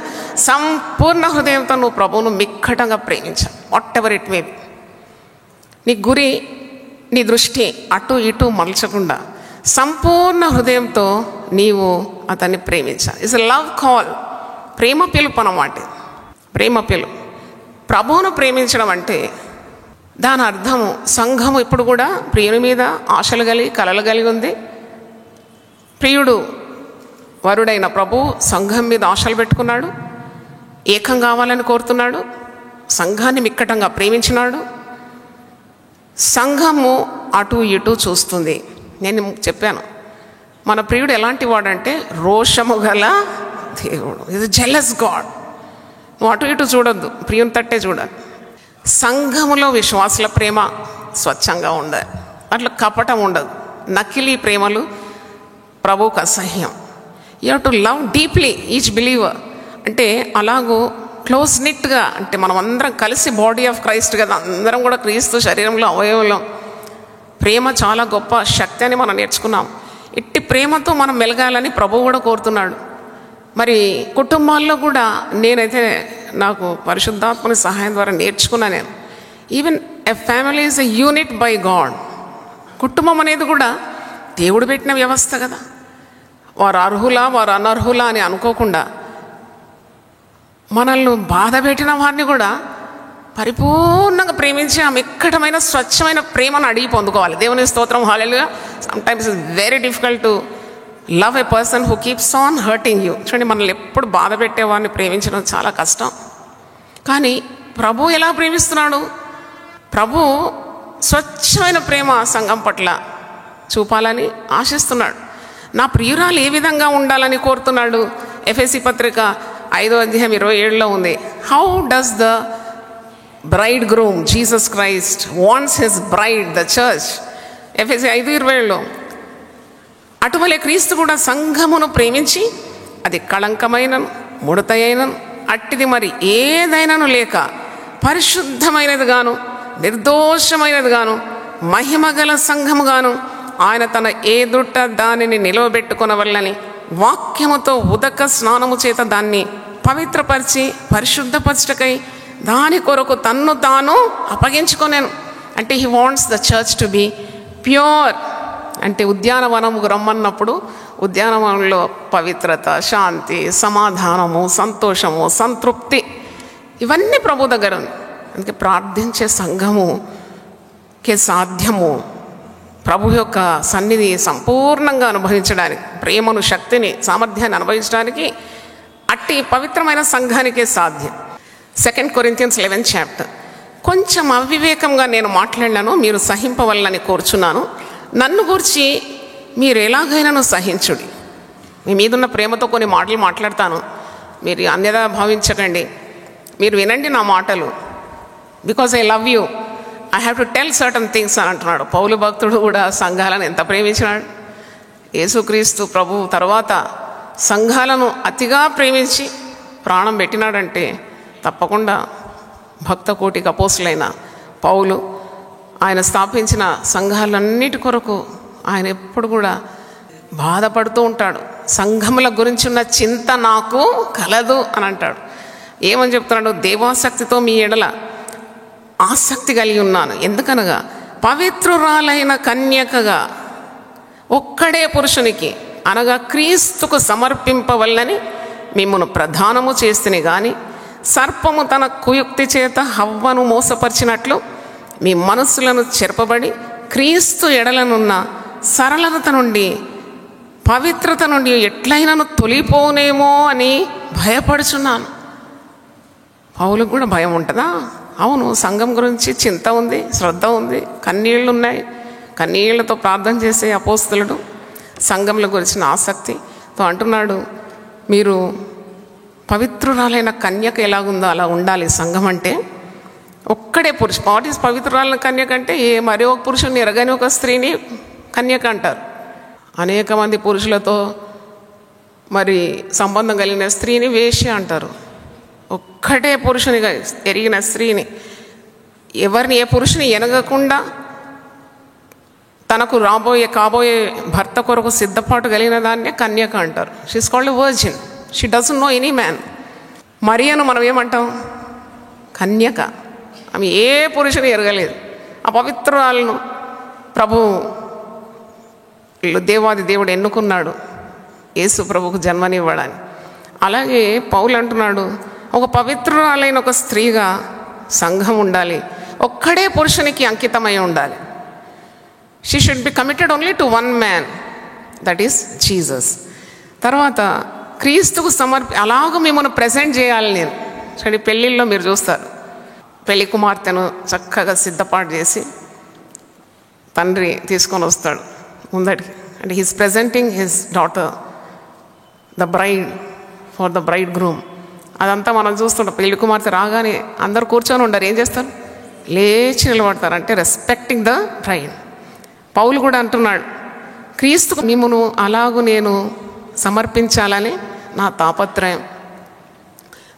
సంపూర్ణ హృదయంతో నువ్వు ప్రభువును మిక్కటంగా ప్రేమించాలి. What ever it may be. నీ గురి, నీ దృష్టి అటు ఇటు మలచకుండా సంపూర్ణ హృదయంతో నీవు అతన్ని ప్రేమించాలి. It's a love call. ప్రేమ పిలుపు అన్నమాట. ప్రేమ పిలుపు. ప్రభువును ప్రేమించడం అంటే దాని అర్థము సంఘము ఇప్పుడు కూడా ప్రియుని మీద ఆశలు కలిగి కలలు కలిగి ఉంది. ప్రియుడు వరుడైన ప్రభు సంఘం మీద ఆశలు పెట్టుకున్నాడు. ఏకం కావాలని కోరుతున్నాడు. సంఘాన్ని మిక్కటంగా ప్రేమించినాడు. సంఘము అటు ఇటు చూస్తుంది. నేను చెప్పాను, మన ప్రియుడు ఎలాంటి వాడంటే రోషము గల దేవుడు. ఇది జెలస్ గాడ్. నువ్వు అటు ఇటు చూడొద్దు, ప్రియుని తట్టే చూడాలి. సంఘములో విశ్వాసుల ప్రేమ స్వచ్ఛంగా ఉండాలి. అట్లా కపటం ఉండదు. నకిలీ ప్రేమలు ప్రభువుకు అసహ్యం. You have to love deeply each believer. అంటే అలాగూ క్లోజ్ నిట్గా, అంటే మనం అందరం కలిసి బాడీ ఆఫ్ క్రైస్ట్ కదా, అందరం కూడా క్రీస్తు శరీరంలో అవయవంలో. ప్రేమ చాలా గొప్ప శక్తి అని మనం నేర్చుకున్నాం. ఇట్టి ప్రేమతో మనం మెలగాలని ప్రభువు కూడా కోరుతున్నాడు. మరి కుటుంబాల్లో కూడా నేనైతే నాకు పరిశుద్ధాత్మని సహాయం ద్వారా నేర్చుకున్నా. నేను even a family is a unit by God. కుటుంబం అనేది కూడా దేవుడు పెట్టిన వ్యవస్థ కదా. వారు అర్హులా వారు అనర్హులా అని అనుకోకుండా మనల్ని బాధ పెట్టిన వారిని కూడా పరిపూర్ణంగా ప్రేమించి ఆ మిక్కటమైన స్వచ్ఛమైన ప్రేమను అడిగి పొందుకోవాలి. దేవుని స్తోత్రం, హల్లెలూయా. Sometimes it's very difficult to love a person who keeps on hurting you. చూడండి, మనల్ని ఎప్పుడు బాధ పెట్టేవాడిని ప్రేమించడం చాలా కష్టం. కానీ ప్రభు ఎలా ప్రేమిస్తున్నాడు? ప్రభు స్వచ్ఛమైన ప్రేమ సంఘం పట్ల చూపాలని ఆశిస్తున్నాడు. నా ప్రియురాలు ఏ విధంగా ఉండాలని కోరుతున్నాడు? ఎఫెసీ పత్రిక 5:27 ఉంది. How does the bride groom Jesus Christ wants his bride the church. ఎఫెసీ 5:27 అటువలే క్రీస్తు కూడా సంఘమును ప్రేమించి అది కళంకమైనను ముడతయైనను అట్టిది మరి ఏదైనాను లేక పరిశుద్ధమైనది గాను నిర్దోషమైనది గాను మహిమగల సంఘము గాను ఆయన తన ఎదుట దానిని నిలవబెట్టుకొనవల్లని వాక్యముతో ఉదక స్నానము చేత దాన్ని పవిత్రపరిచి పరిశుద్ధపరచటకై దాని కొరకు తన్ను తాను అప్పగించుకొనేను. అంటే he wants the church to be pure. అంటే ఉద్యానవనముకు రమ్మన్నప్పుడు ఉద్యానవనంలో పవిత్రత, శాంతి, సమాధానము, సంతోషము, సంతృప్తి ఇవన్నీ ప్రభు దగ్గర ఉంది. అందుకే ప్రార్థించే సంఘముకే సాధ్యము ప్రభు యొక్క సన్నిధి సంపూర్ణంగా అనుభవించడానికి, ప్రేమను, శక్తిని, సామర్థ్యాన్ని అనుభవించడానికి అట్టి పవిత్రమైన సంఘానికే సాధ్యం. 2 Corinthians 11 కొంచెం అవివేకంగా నేను మాట్లాడినాను, మీరు సహింపవలనని కోరుచున్నాను. నన్ను గురించి మీరు ఎలాగైనాను సహించుడి. మీ మీదున్న ప్రేమతో కొన్ని మాటలు మాట్లాడతాను, మీరు అన్యదా భావించకండి. మీరు వినండి నా మాటలు. Because I love you, I have to tell certain things అని అంటున్నాడు. పౌలు భక్తుడు కూడా సంఘాలను ఎంత ప్రేమించినాడు. యేసుక్రీస్తు ప్రభు తర్వాత సంఘాలను అతిగా ప్రేమించి ప్రాణం పెట్టినాడంటే తప్పకుండా భక్త కోటికి అపోస్తులైన పౌలు ఆయన స్థాపించిన సంఘాలన్నిటి కొరకు ఆయన ఎప్పుడు కూడా బాధపడుతూ ఉంటాడు. సంఘముల గురించి ఉన్న చింత నాకు కలదు అని అంటాడు. ఏమని చెప్తున్నాడు? దేవాసక్తితో మీ ఎడల ఆసక్తి కలిగి ఉన్నాను. ఎందుకనగా పవిత్రురాలైన కన్యకగా ఒక్కడే పురుషునికి అనగా క్రీస్తుకు సమర్పింపవల్లని మిమ్మును ప్రధానము చేస్తేనే గాని సర్పము తన కుయుక్తి చేత హవ్వను మోసపరిచినట్లు మీ మనస్సులను చెరపబడి క్రీస్తు ఎడలనున్న సరళత నుండి, పవిత్రత నుండి ఎట్లయినను తొలిపోనేమో అని భయపడుచున్నాను. పౌలకు కూడా భయం ఉంటుందా? అవును, సంఘం గురించి చింత ఉంది, శ్రద్ధ ఉంది, కన్నీళ్ళు ఉన్నాయి. కన్నీళ్లతో ప్రార్థన చేసే అపోస్తలుడు సంఘంల గురించిన ఆసక్తితో అంటున్నాడు, మీరు పవిత్రురాలైన కన్యక ఎలాగుందో అలా ఉండాలి సంఘం అంటే. ఒక్కడే పురుషు. వాట్ ఈస్ పవిత్రురాలైన కన్యక అంటే మరి ఒక పురుషుని ఎరగని ఒక స్త్రీని కన్యక అంటారు. అనేక మంది పురుషులతో మరి సంబంధం కలిగిన స్త్రీని వేశ్య అంటారు. ఒక్కటే పురుషునిగా ఎరిగిన స్త్రీని, ఎవరిని ఏ పురుషుని ఎనగకుండా తనకు కాబోయే భర్త కొరకు సిద్ధపాటు కలిగిన దాన్నే కన్యక అంటారు. She's called a virgin. She doesn't know any man. మరియను మనం ఏమంటాం? కన్యక. ఆమె ఏ పురుషుని ఎరగలేదు. ఆ పవిత్రాలను ప్రభు దేవాది దేవుడు ఎన్నుకున్నాడు యేసు ప్రభుకు జన్మనివ్వడానికి. అలాగే పౌలు అంటున్నాడు, ఒక పవిత్రురాలైన ఒక స్త్రీగా సంఘం ఉండాలి. ఒక్కడే పురుషునికి అంకితమై ఉండాలి. She should be committed only to one man, that is Jesus. తర్వాత క్రీస్తుకు అలాగూ మిమ్మల్ని ప్రజెంట్ చేయాలి. నేను చూడండి, పెళ్ళిళ్ళలో మీరు చూస్తారు, పెళ్లి కుమార్తెను చక్కగా సిద్ధపాటు చేసి తండ్రి తీసుకొని వస్తాడు ముందటికి. అంటే he's presenting his daughter the bride for the bride groom. అదంతా మనం చూస్తుంటాం. పెళ్లి కుమార్తె రాగానే అందరు కూర్చొని ఉండరు, ఏం చేస్తారు? లేచి నిలబడతారు. అంటే రెస్పెక్టింగ్ ద బ్రైడ్. పౌలు కూడా అంటున్నాడు, క్రీస్తుకు మిమ్మును అలాగూ నేను సమర్పించాలని నా తాపత్రయం.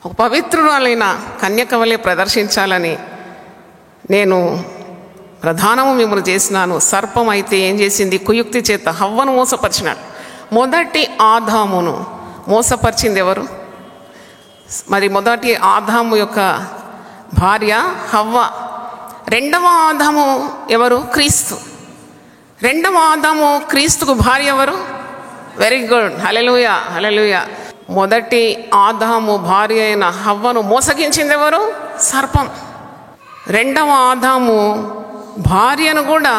ఒక పవిత్రురాలైన కన్యక వలె ప్రదర్శించాలని నేను ప్రధానము మిమ్మల్ని చేసినాను. సర్పం అయితే ఏం చేసింది? కుయుక్తి చేత హవ్వను మోసపరిచినాడు. మొదటి ఆదామును మోసపరిచింది ఎవరు? మరి మొదటి ఆదాము యొక్క భార్య హవ్వ. రెండవ ఆదాము ఎవరు? క్రీస్తు. రెండవ ఆదాము క్రీస్తుకు భార్య ఎవరు? వెరీ గుడ్, హల్లెలూయా, హల్లెలూయా. మొదటి ఆదాము భార్య అయిన హవ్వను మోసగించింది ఎవరు? సర్పం. రెండవ ఆదాము భార్యను కూడా,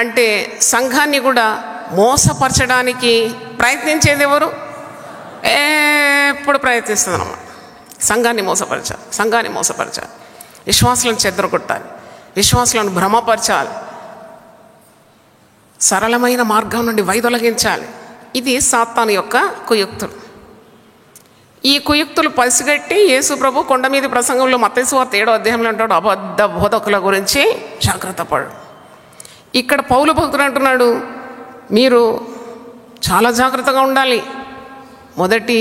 అంటే సంఘాన్ని కూడా మోసపరచడానికి ప్రయత్నించేది ఎవరు? ఎప్పుడు ప్రయత్నిస్తుంది అన్నమాట. సంఘాన్ని మోసపరచాలి, విశ్వాసులను చెదరగొట్టాలి, విశ్వాసులను భ్రమపరచాలి, సరళమైన మార్గం నుండి వైదొలగించాలి. ఇది సాతాను యొక్క కుయుక్తులు. ఈ కుయుక్తులు పసిగట్టి యేసు ప్రభు కొండ మీద ప్రసంగంలో మత్తయి సువార్త 7వ అధ్యాయంలో అంటాడు, అబద్ధ బోధకుల గురించి జాగ్రత్త పడు. ఇక్కడ పౌలు భక్తుడు అంటున్నాడు, మీరు చాలా జాగ్రత్తగా ఉండాలి. మొదటి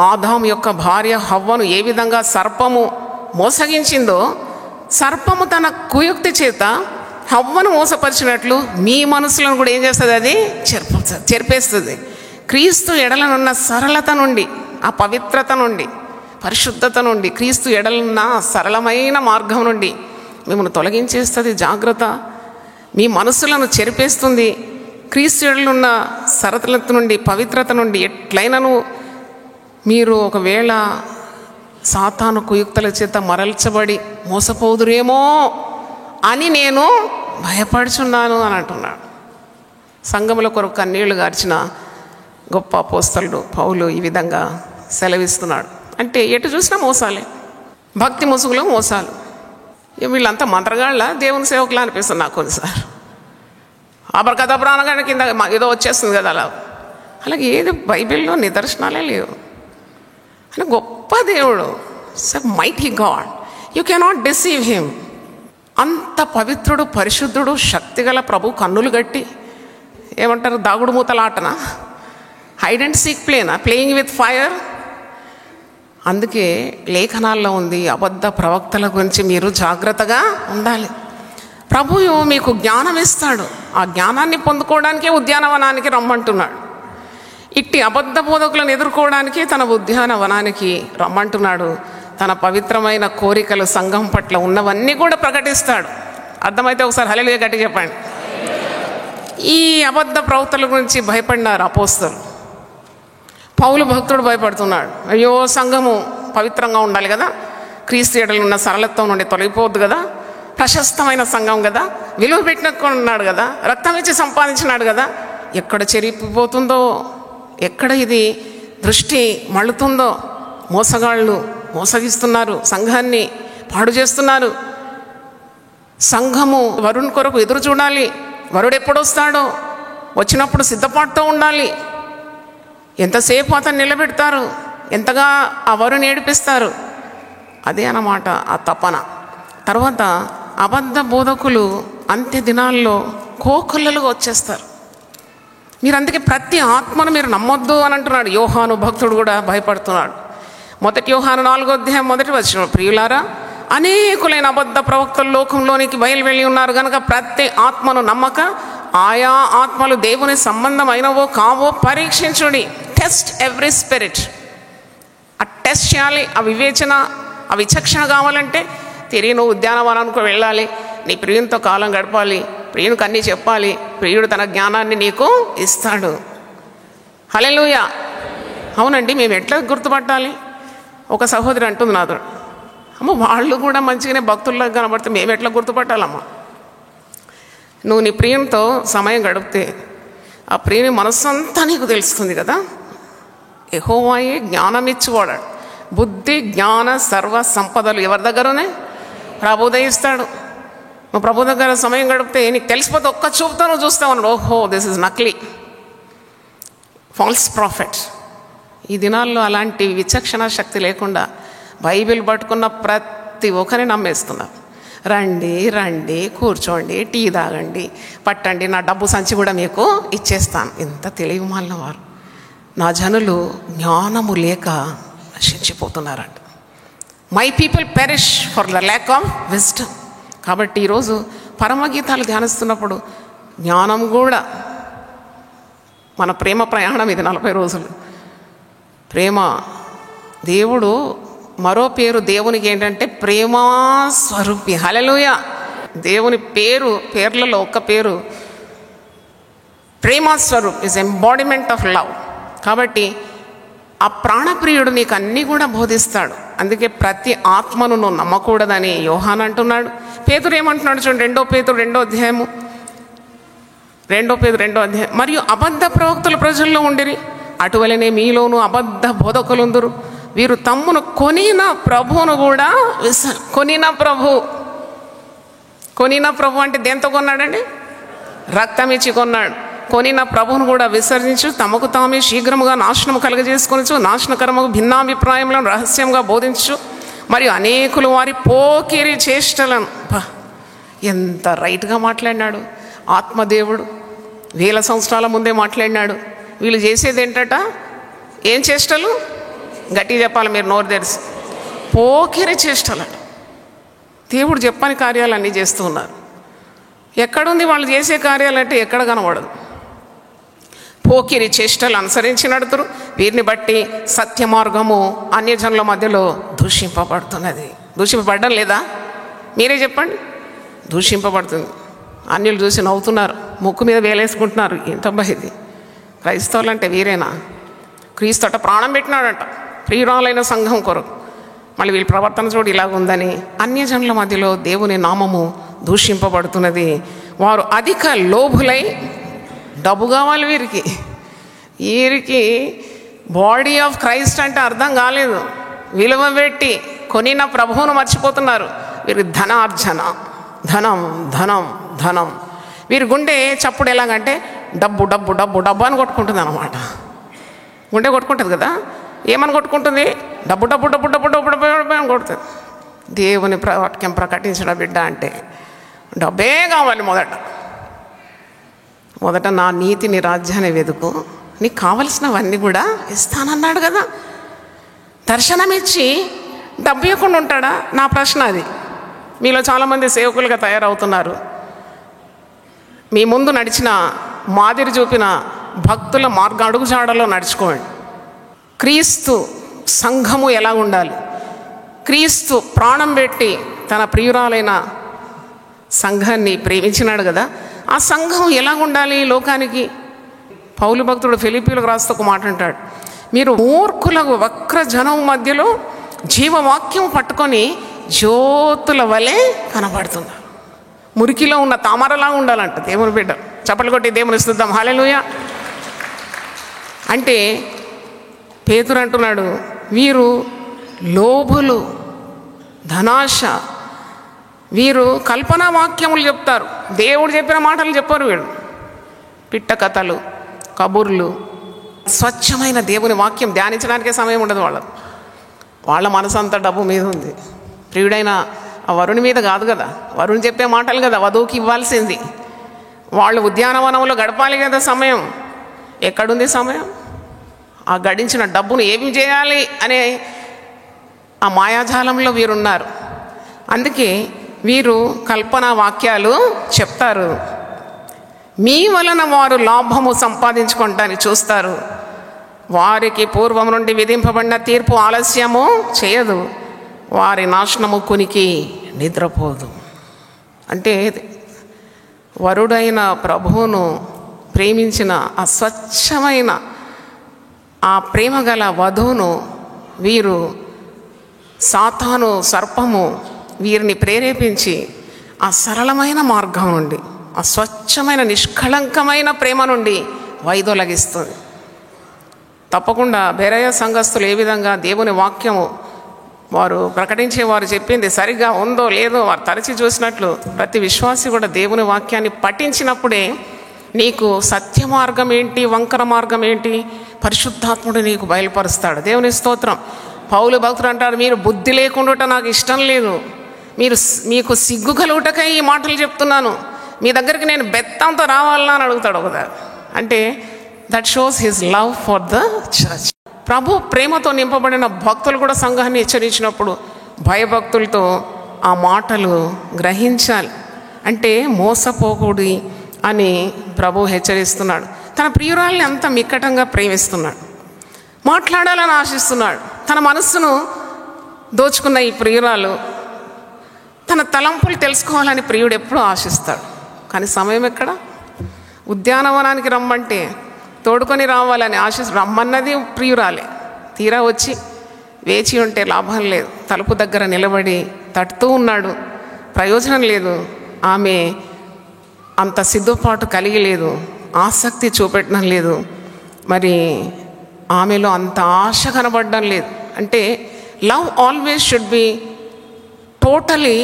ఆదాము యొక్క భార్య హవ్వను ఏ విధంగా సర్పము మోసగించిందో, సర్పము తన కుయుక్తి చేత హవ్వను మోసపరిచినట్లు మీ మనసులను కూడా ఏం చేస్తుంది? అది చెరిపేస్తుంది. క్రీస్తు ఎడలనున్న సరళత నుండి, ఆ పవిత్రత నుండి, పరిశుద్ధత నుండి, క్రీస్తు ఎడలనున్న సరళమైన మార్గం నుండి మిమ్మల్ని తొలగించేస్తుంది. జాగ్రత్త. మీ మనసులను చెరిపేస్తుంది. క్రీస్తు ఎడలున్న సరళత నుండి, పవిత్రత నుండి ఎట్లయినను మీరు ఒకవేళ సాతాను కుయుక్తుల చేత మరల్చబడి మోసపోదురేమో అని నేను భయపడుచున్నాను అని అంటున్నాడు. సంఘముల కొరకు కన్నీళ్లు గార్చిన గొప్ప అపోస్తలుడు పౌలు ఈ విధంగా సెలవిస్తున్నాడు. అంటే ఎటు చూసినా మోసాలే, భక్తి ముసుగులో మోసాలు. వీళ్ళంతా మంత్రగాళ్ళ, దేవుని సేవకులా అనిపిస్తుంది నాకు కొన్నిసార్లు. అబరకదబ్రా అనగానే కింద ఏదో వచ్చేస్తుంది కదా, అలాగే ఏది బైబిల్లో నిదర్శనాలే లేవు. అని గొప్ప దేవుడు, mighty God, you cannot deceive him. అంత పవిత్రుడు, పరిశుద్ధుడు, శక్తిగల ప్రభు కన్నులు గట్టి ఏమంటారు, దాగుడు మూతలాటన, hide and seek playing with fire. అందుకే లేఖనాల్లో ఉంది, అబద్ధ ప్రవక్తల గురించి మీరు జాగ్రత్తగా ఉండాలి. ప్రభువు మీకు జ్ఞానం ఇస్తాడు. ఆ జ్ఞానాన్ని పొందుకోవడానికే ఉద్యానవనానికి రమ్మంటున్నాడు. ఇట్టి అబద్ధ బోధకులను ఎదుర్కోవడానికి తన ఉద్యానవనానికి రమ్మంటున్నాడు. తన పవిత్రమైన కోరికలు సంఘం పట్ల ఉన్నవన్నీ కూడా ప్రకటిస్తాడు. అర్థమైతే ఒకసారి హల్లెలూయా గట్టి చెప్పండి. ఈ అబద్ధ ప్రవక్తల గురించి భయపడినారు అపోస్తలు. పౌలు భక్తుడు భయపడుతున్నాడు. అయ్యో, సంఘము పవిత్రంగా ఉండాలి కదా, క్రీస్తు ఎడలు ఉన్న సరళత్వం నుండి తొలగిపోవద్దు కదా, ప్రశస్తమైన సంఘం కదా, విలువ పెట్టినట్టున్నాడు కదా, రక్తం ఇచ్చి సంపాదించినాడు కదా, ఎక్కడ చెరిపిపోతుందో, ఎక్కడ ఇది దృష్టి మళ్ళుతుందో, మోసగాళ్ళు మోసగిస్తున్నారు, సంఘాన్ని పాడు చేస్తున్నారు. సంఘము వరుణ్ కొరకు ఎదురు చూడాలి. వరుడు ఎప్పుడొస్తాడో వచ్చినప్పుడు సిద్ధపాటుతో ఉండాలి. ఎంతసేపు అతను నిలబెడతారు, ఎంతగా ఆ వరుని ఏడిపిస్తారు, అదే అన్నమాట ఆ తపన. తర్వాత అబద్ధ బోధకులు అంత్య దినాల్లో కోకొల్లలుగా వచ్చేస్తారు. మీరు అందుకే ప్రతి ఆత్మను మీరు నమ్మొద్దు అని అంటున్నాడు. యోహాను భక్తుడు కూడా భయపడుతున్నాడు. మొదటి యోహాను 4వ అధ్యాయం 1వ వచనం, ప్రియులారా, అనేకులైన అబద్ధ ప్రవక్తలు లోకంలోనికి బయలువెళ్ళి ఉన్నారు కనుక ప్రతి ఆత్మను నమ్మక ఆయా ఆత్మలు దేవుని సంబంధం అయినవో కావో పరీక్షించుడి. Test every spirit. ఆ టెస్ట్ చేయాలి. ఆ వివేచన, ఆ విచక్షణ కావాలంటే తిరిగి నువ్వు ఉద్యానవనానికి వెళ్ళాలి, నీ ప్రియునితో కాలం గడపాలి, ప్రియునికి అన్నీ చెప్పాలి, ప్రియుడు తన జ్ఞానాన్ని నీకు ఇస్తాడు. హల్లెలూయా. అవునండి, మేము ఎట్లా గుర్తుపట్టాలి? ఒక సహోదరి అంటుంది నాతో, అమ్మ వాళ్ళు కూడా మంచిగానే భక్తుల్లాగా కనబడితే మేము ఎట్లా గుర్తుపట్టాలమ్మా? నువ్వు నీ ప్రియునితో సమయం గడిపితే ఆ ప్రియుని మనస్సంతా నీకు తెలుస్తుంది కదా. యెహోవాయే జ్ఞానం ఇచ్చువాడు. బుద్ధి, జ్ఞాన, సర్వ సంపదలు ఎవరి దగ్గరనే? ప్రభు దయిస్తాడు. నువ్వు ప్రభు దగ్గర సమయం గడిపితే నీకు తెలిసిపోతే ఒక్క చూపుతో నువ్వు చూస్తావు అన్నాడు, ఓహో దిస్ ఇస్ నకిలీ, ఫాల్స్ ప్రాఫిట్. ఈ దినాల్లో అలాంటి విచక్షణ శక్తి లేకుండా బైబిల్ పట్టుకున్న ప్రతి ఒక్కరిని నమ్మేస్తున్నారు. రండి రండి, కూర్చోండి, టీ తాగండి, పట్టండి, నా డబ్బు సంచి కూడా మీకు ఇచ్చేస్తాను. ఇంత తెలివి మాలిన వారు. నా జనులు జ్ఞానము లేక నశించిపోతున్నారంట. My people perish for the lack of wisdom. కాబట్టి ఈరోజు పరమగీతాలు ధ్యానిస్తున్నప్పుడు జ్ఞానం కూడా, మన ప్రేమ ప్రయాణం ఇది 40 రోజులు. ప్రేమ, దేవుడు మరో పేరు దేవునికి ఏంటంటే ప్రేమా స్వరూపి. హల్లెలూయా. దేవుని పేర్లలో ఒక పేరు ప్రేమా స్వరూప్, ఇస్ ఎంబాడిమెంట్ ఆఫ్ లవ్. కాబట్టి ఆ ప్రాణప్రియుడు నీకు అన్నీ కూడా బోధిస్తాడు. అందుకే ప్రతి ఆత్మను నువ్వు నమ్మకూడదని యోహాన్ అంటున్నాడు. పేతురు ఏమంటున్నాడు చూడండి, 2 పేతురు 2వ అధ్యాయము, 2 పేతురు 2వ అధ్యాయం. మరియు అబద్ధ ప్రవక్తలు ప్రజల్లో ఉండిరి, అటువలనే మీలోను అబద్ధ బోధకులుందురు. వీరు తమ్మును కొనిన ప్రభువును కూడా కొనిన ప్రభు అంటే దేంతో కొన్నాడండి? రక్తం ఇచ్చి కొన్నాడు. కొనిన ప్రభువును కూడా విసర్జించు, తమకు తామే శీఘ్రముగా నాశనము కలుగజేసుకొనచ్చు, నాశనకరముగా భిన్నాభిప్రాయములను రహస్యంగా బోధించు. మరియు అనేకులు వారి పోకిరి చేష్టలను. ఎంత రైట్గా మాట్లాడినాడు ఆత్మదేవుడు. 1000 సంవత్సరాల ముందే మాట్లాడినాడు. వీళ్ళు చేసేది ఏంటట? ఏం చేష్టలు? గట్టిగా చెప్పాలి మీరు, నోరు తెరిచి. పోకిరి చేష్టలు. దేవుడు చెప్పని కార్యాలన్నీ చేస్తూ ఉన్నారు. ఎక్కడుంది వాళ్ళు చేసే కార్యాలంటే? ఎక్కడ కనబడదు. పోకిరి చేష్టలు అనుసరించి నడుతురు, వీరిని బట్టి సత్య మార్గము అన్యజనుల మధ్యలో దూషింపబడుతున్నది. దూషింపబడడం లేదా? మీరే చెప్పండి. దూషింపబడుతుంది. అన్యులు చూసి నవ్వుతున్నారు, ముక్కు మీద వేలేసుకుంటున్నారు. ఏంటబ్బా ఇది, క్రైస్తవులు అంటే వీరేనా? క్రీస్తు అట ప్రాణం పెట్టినాడట ప్రియురాలైన సంఘం కొరకు. మళ్ళీ వీళ్ళ ప్రవర్తన చూడు ఇలాగుందని అన్యజనుల మధ్యలో దేవుని నామము దూషింపబడుతున్నది. వారు అధిక లోభులై, డబ్బు కావాలి వీరికి బాడీ ఆఫ్ క్రైస్ట్ అంటే అర్థం కాలేదు. విలువ పెట్టి కొనిన ప్రభువును మర్చిపోతున్నారు. వీరికి ధనార్జన, ధనం ధనం ధనం. వీరి గుండె చప్పుడు ఎలాగంటే డబ్బు డబ్బు డబ్బు డబ్బు అని కొట్టుకుంటుంది అన్నమాట. గుండె కొట్టుకుంటుంది కదా, ఏమని కొట్టుకుంటుంది? డబ్బు డబ్బు డబ్బు డబ్బు డబ్బు డబ్బు డబ్బు అని కొడుతుంది. దేవుని వాక్యం ప్రకటించిన బిడ్డ అంటే డబ్బే కావాలి. మొదట నా నీతిని, రాజ్యాన్ని వెతుకు, నీకు కావలసినవన్నీ కూడా ఇస్తానన్నాడు కదా. దర్శనం ఇచ్చి డబ్బు ఇవ్వకుండా ఉంటాడా? నా ప్రశ్న అది. మీలో చాలామంది సేవకులుగా తయారవుతున్నారు. మీ ముందు నడిచిన మాదిరి చూపిన భక్తుల అడుగుజాడలో నడుచుకోండి. క్రీస్తు సంఘము ఎలా ఉండాలి? క్రీస్తు ప్రాణం పెట్టి తన ప్రియురాలైన సంఘాన్ని ప్రేమించినాడు కదా. ఆ సంఘం ఎలా ఉండాలి లోకానికి? పౌలు భక్తుడు ఫిలిప్పీలకు రాస్తూ ఒక మాట అంటాడు, మీరు మూర్ఖులకు వక్ర జనం మధ్యలో జీవవాక్యం పట్టుకొని జ్యోతుల వలె కనబడుతున్నారు. మురికిలో ఉన్న తామరలా ఉండాలంట దేవుని బిడ్డ. చప్పట్లు కొట్టి దేవుని స్తుతిద్దాం, హల్లెలూయా. అంటే పేతురు అంటున్నాడు, వీరు లోభులు, ధనాశ, వీరు కల్పనా వాక్యములు చెప్తారు, దేవుడు చెప్పిన మాటలు చెప్పారు. వీళ్ళు పిట్ట కథలు, కబుర్లు. స్వచ్ఛమైన దేవుని వాక్యం ధ్యానించడానికే సమయం ఉండదు వాళ్ళ మనసు అంతా డబ్బు మీద ఉంది. ప్రియుడైన ఆ వరుణి మీద కాదు కదా, వరుణ్ చెప్పే మాటలు కదా వధువుకి ఇవ్వాల్సింది. వాళ్ళు ఉద్యానవనంలో గడపాలి కదా సమయం. ఎక్కడుంది సమయం? ఆ గడించిన డబ్బును ఏమి చేయాలి అనే ఆ మాయాజాలంలో వీరున్నారు. అందుకే వీరు కల్పనా వాక్యాలు చెప్తారు. మీ వలన వారు లాభము సంపాదించుకోవటానికి చూస్తారు. వారికి పూర్వం నుండి విధింపబడిన తీర్పు ఆలస్యము చేయదు, వారి నాశనము కునికి నిద్రపోదు. అంటే వరుడైన ప్రభువును ప్రేమించిన ఆ స్వచ్ఛమైన ఆ ప్రేమ గల వధువును వీరు సాతాను సర్పము వీరిని ప్రేరేపించి ఆ సరళమైన మార్గం నుండి, ఆ స్వచ్ఛమైన నిష్కళంకమైన ప్రేమ నుండి వైదొలగిస్తుంది. తప్పకుండా బెరయ సంఘస్థులు ఏ విధంగా దేవుని వాక్యము వారు ప్రకటించే వారు చెప్పింది సరిగ్గా ఉందో లేదో వారు తరచి చూసినట్లు ప్రతి విశ్వాసి కూడా దేవుని వాక్యాన్ని పఠించినప్పుడే నీకు సత్య మార్గం ఏంటి, వంకర మార్గం ఏంటి పరిశుద్ధాత్ముడు నీకు బయలుపరుస్తాడు. దేవుని స్తోత్రం. పౌలు భక్తుడు అంటారు, మీరు బుద్ధి లేకుండా నాకు ఇష్టం లేదు, మీకు సిగ్గు కలుగుటకై ఈ మాటలు చెప్తున్నాను, మీ దగ్గరికి నేను బెత్తంతో రావాలని అడుగుతాడు ఒకసారి. అంటే that shows his love for the church. ప్రభు ప్రేమతో నింపబడిన భక్తులు కూడా సంఘాన్ని హెచ్చరించినప్పుడు భయభక్తులతో ఆ మాటలు గ్రహించాలి. అంటే మోసపోకూడి అని ప్రభు హెచ్చరిస్తున్నాడు. తన ప్రియురాల్ని అంత మిక్కటంగా ప్రేమిస్తున్నాడు, మాట్లాడాలని ఆశిస్తున్నాడు. తన మనస్సును దోచుకున్న ఈ ప్రియురాలు తన తలంపులు తెలుసుకోవాలని ప్రియుడు ఎప్పుడూ ఆశిస్తాడు. కానీ సమయం ఎక్కడ? ఉద్యానవనానికి రమ్మంటే తోడుకొని రావాలని రమ్మన్నది ప్రియురాలే, తీరా వచ్చి వేచి ఉంటే లాభం లేదు. తలుపు దగ్గర నిలబడి తట్టుతూ ఉన్నాడు, ప్రయోజనం లేదు. ఆమె అంత సిద్ధపాటు కలిగి లేదు, ఆసక్తి చూపెట్టడం లేదు, మరి ఆమెలో అంత ఆశ కనబడడం లేదు. అంటే love always should be totally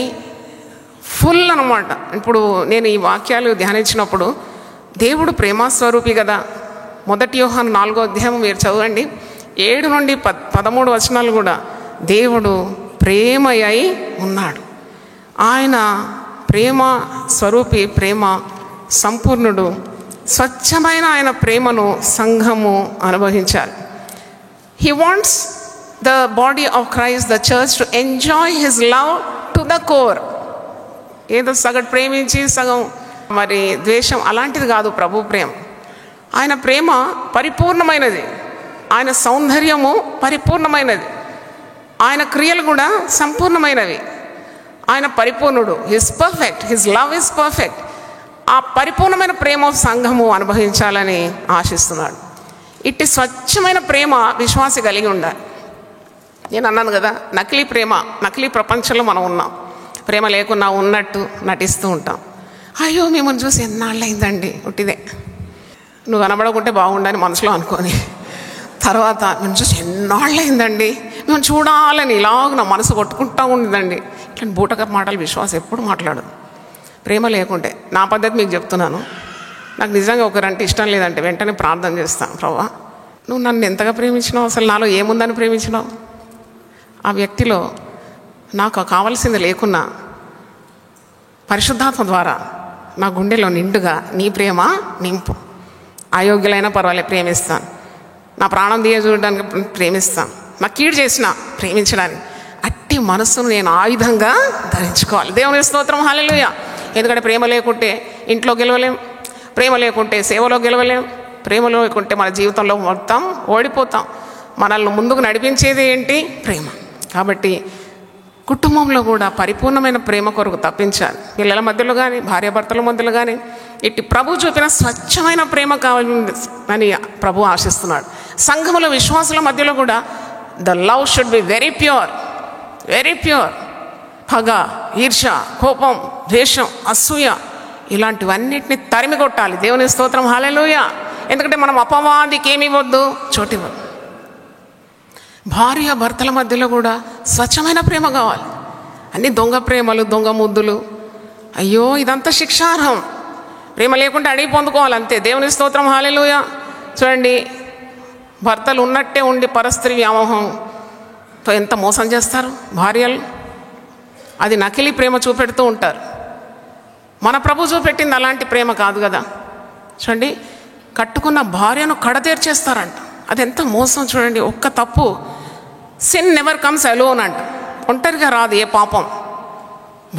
full అన్నమాట. ఇప్పుడు నేను ఈ వాక్యాలు ధ్యానించినప్పుడు దేవుడు ప్రేమస్వరూపి కదా. 1 యోహాను 4వ అధ్యాయం మీరు చదవండి, 7 నుండి 13 వచనాలు కూడా దేవుడు ప్రేమయ్యి ఉన్నాడు. ఆయన ప్రేమ స్వరూపి, ప్రేమ సంపూర్ణుడు. స్వచ్ఛమైన ఆయన ప్రేమను సంఘము అనుభవించాలి. He wants the body of Christ, the church, to enjoy his love to the core. ఏదో సగం ప్రేమించి సగం మరి ద్వేషం అలాంటిది కాదు ప్రభు ప్రేమ. ఆయన ప్రేమ పరిపూర్ణమైనది, ఆయన సౌందర్యము పరిపూర్ణమైనది, ఆయన క్రియలు కూడా సంపూర్ణమైనవి. ఆయన పరిపూర్ణుడు, he's perfect, his love is perfect. ఆ పరిపూర్ణమైన ప్రేమ సంఘము అనుభవించాలని ఆశిస్తున్నాడు. ఇట్టి స్వచ్ఛమైన ప్రేమ విశ్వాసి కలిగి ఉండాలి. నేను అన్నాను కదా, నకిలీ ప్రేమ, నకిలీ ప్రపంచంలో మనం ఉన్నాం. ప్రేమ లేకున్నా ఉన్నట్టు నటిస్తూ ఉంటాం. అయ్యో మిమ్మల్ని చూసి ఎన్నాళ్ళైందండి, ఉట్టిదే నువ్వు కనబడకుంటే బాగుండని మనసులో అనుకొని, తర్వాత మేము చూసి ఎన్నాళ్ళైందండి, మేము చూడాలని ఇలాగ నా మనసు కొట్టుకుంటూ ఉండిందండి. ఇట్లాంటి బూటక మాటలు విశ్వాసం ఎప్పుడు మాట్లాడదు. ప్రేమ లేకుంటే నా పద్ధతి మీకు చెప్తున్నాను. నాకు నిజంగా ఒకరంటే ఇష్టం లేదంటే వెంటనే ప్రార్థన చేస్తాను, ప్రభువా నువ్వు నన్ను ఎంతగా ప్రేమించినావు, అసలు నాలో ఏముందని ప్రేమించినావు, ఆ వ్యక్తిలో నాకు కావాల్సింది లేకున్నా పరిశుద్ధాత్మ ద్వారా నా గుండెలో నిండుగా నీ ప్రేమ నింపు. అయోగ్యులైనా పర్వాలేదు ప్రేమిస్తాను, నా ప్రాణం తీయ చూడడానికి ప్రేమిస్తాను, నాకు కీడు చేసిన ప్రేమించడానికి. అట్టి మనస్సును నేను ఆయుధంగా ధరించుకోవాలి. దేవుని స్తోత్రం, హల్లెలూయా. ఎందుకంటే ప్రేమ లేకుంటే ఇంట్లో గెలవలేం, ప్రేమ లేకుంటే సేవలో గెలవలేం, ప్రేమ లేకుంటే మన జీవితంలో మొత్తం ఓడిపోతాం. మనల్ని ముందుకు నడిపించేది ఏంటి? ప్రేమ. కాబట్టి కుటుంబంలో కూడా పరిపూర్ణమైన ప్రేమ కొరకు తప్పించాలి. పిల్లల మధ్యలో కానీ, భార్యాభర్తల మధ్యలో కానీ ఇట్టి ప్రభు చూపిన స్వచ్ఛమైన ప్రేమ కావాలని ప్రభు ఆశిస్తున్నాడు. సంఘముల విశ్వాసుల మధ్యలో కూడా the love should be very pure, very pure. పగ, ఈర్ష, కోపం, ద్వేషం, అసూయ ఇలాంటివన్నిటిని తరిమి కొట్టాలి. దేవుని స్తోత్రం, హల్లెలూయా. ఎందుకంటే మనం అపవాదికి ఏమి ఇవ్వద్దు, చోటివ్వద్దు. భార్య భర్తల మధ్యలో కూడా స్వచ్ఛమైన ప్రేమ కావాలి. అన్ని దొంగ ప్రేమలు, దొంగ ముద్దులు, అయ్యో ఇదంతా శిక్షార్హం. ప్రేమ లేకుంటే అడిగి పొందుకోవాలి అంతే. దేవుని స్తోత్రం, హల్లెలూయా. చూడండి, భర్తలు ఉన్నట్టే ఉండి పరస్త్రీ వ్యామోహంతో ఎంత మోసం చేస్తారు భార్యలు. అది నకిలీ ప్రేమ చూపెడుతూ ఉంటారు. మన ప్రభు చూపెట్టింది అలాంటి ప్రేమ కాదు కదా. చూడండి, కట్టుకున్న భార్యను కడతేర్చేస్తారంట. అది ఎంత మోసం చూడండి. ఒక్క తప్పు, సిన్ నెవర్ కమ్స్ అలోన్ అంట. ఒంటరిగా రాదు ఏ పాపం.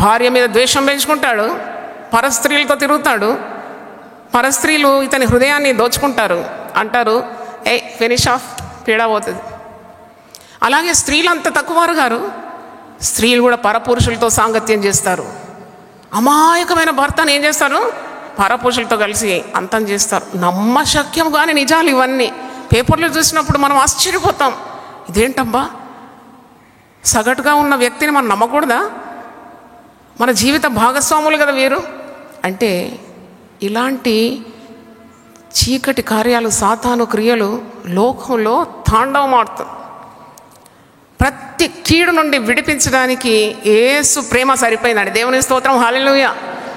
భార్య మీద ద్వేషం పెంచుకుంటాడు, పరస్త్రీలతో తిరుగుతాడు, పరస్త్రీలు ఇతని హృదయాన్ని దోచుకుంటారు, అంటారు ఫినిష్ ఆఫ్, పీడా పోతుంది. అలాగే స్త్రీలు అంత తక్కువారు గారు, స్త్రీలు కూడా పరపురుషులతో సాంగత్యం చేస్తారు. అమాయకమైన భర్తను ఏం చేస్తారు? పరపురుషులతో కలిసి అంతం చేస్తారు. నమ్మశక్యం కానీ నిజాలు ఇవన్నీ. పేపర్లో చూసినప్పుడు మనం ఆశ్చర్యపోతాం, ఇదేంటబ్బా, సగటుగా ఉన్న వ్యక్తిని మనం నమ్మకూడదా? మన జీవిత భాగస్వాములు కదా వీరు. అంటే ఇలాంటి చీకటి కార్యాలు, సాతాను క్రియలు లోకంలో తాండవమాడుతాయి. ప్రతి కీడు నుండి విడిపించడానికి యేసు ప్రేమ సరిపోయిందండి. దేవుని స్తోత్రం, హల్లెలూయా.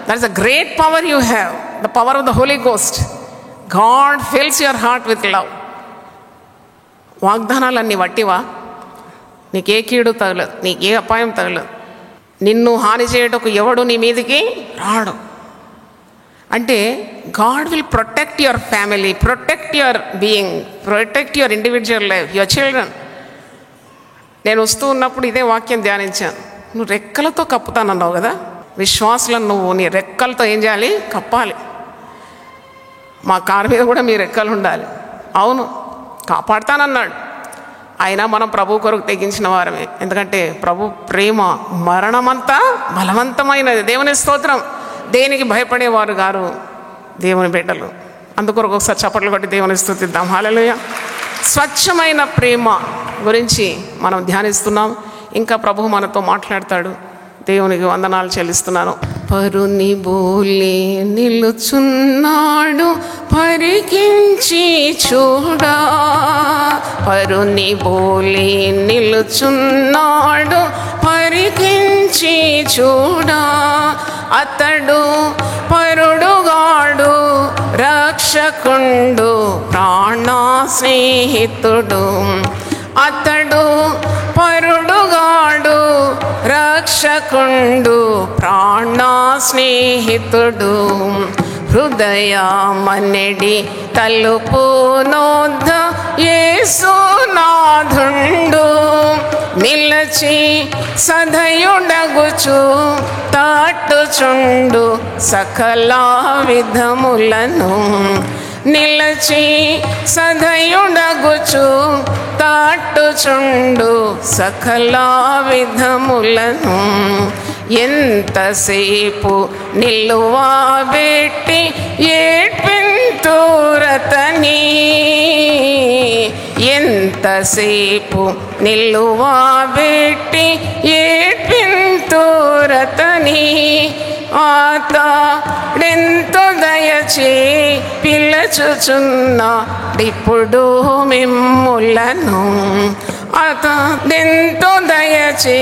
That is a great power you have, the power of the Holy Ghost. God fills your heart with love. వాగ్దానాలన్నీ వట్టివా? నీకే కీడు తగలదు, నీకే అపాయం తగలదు, నిన్ను హాని చేయటకు ఎవడు నీ మీదికి రాడు. అంటే God will protect your family, protect your being, protect your individual life, your children. నేను వస్తూ ఉన్నప్పుడు ఇదే వాక్యం ధ్యానించాను. నువ్వు రెక్కలతో కప్పుతానన్నావు కదా, విశ్వాసులను నువ్వు నీ రెక్కలతో ఏం చేయాలి? కప్పాలి. మా కారు మీద కూడా మీ రెక్కలు ఉండాలి. అవును, కాపాడుతానన్నాడు. అయినా మనం ప్రభు కొరకు తెగించిన వారమే. ఎందుకంటే ప్రభు ప్రేమ మరణమంతా బలవంతమైనది. దేవుని స్తోత్రం. దేనికి భయపడేవారు గారు దేవుని బిడ్డలు. అందుకొరకు ఒకసారి చప్పట్లు కొట్టి దేవుని స్తుతిద్దాం. హల్లెలూయా. స్వచ్ఛమైన ప్రేమ గురించి మనం ధ్యానిస్తున్నాం. ఇంకా ప్రభువు మనతో మాట్లాడతాడు. దేవునికి వందనాలు చెల్లిస్తున్నాను. పరుని బోలే నిలుచున్నాడు పరికించి చూడా, పరుని బోలే నిలుచున్నాడు పరికించి చూడా, అతడు పరుడుగాడు రక్షకుండు ప్రాణ స్నేహితుడు, అతడు పరుడుగాడు రక్షకుండు ప్రాణ స్నేహితుడు, హృదయమనెడి తలుపు నొద్ద యేసునాథుండు, నిలచి సదయుడగుచు తాటుచుండు సకల విధములను, నిలచి సదయుడగుచు తాటుచుండు సకల విధములను, ఎంతసేపు నిలువబెట్టి ఏడ్పింతురతని, ఎంతసేపు నిలువబెట్టి ఏడ్పింతురతని, అతడెంతో దయచే పిలచుచున్నాడిప్పుడు మిమ్ములను, అతడెంతో దయచే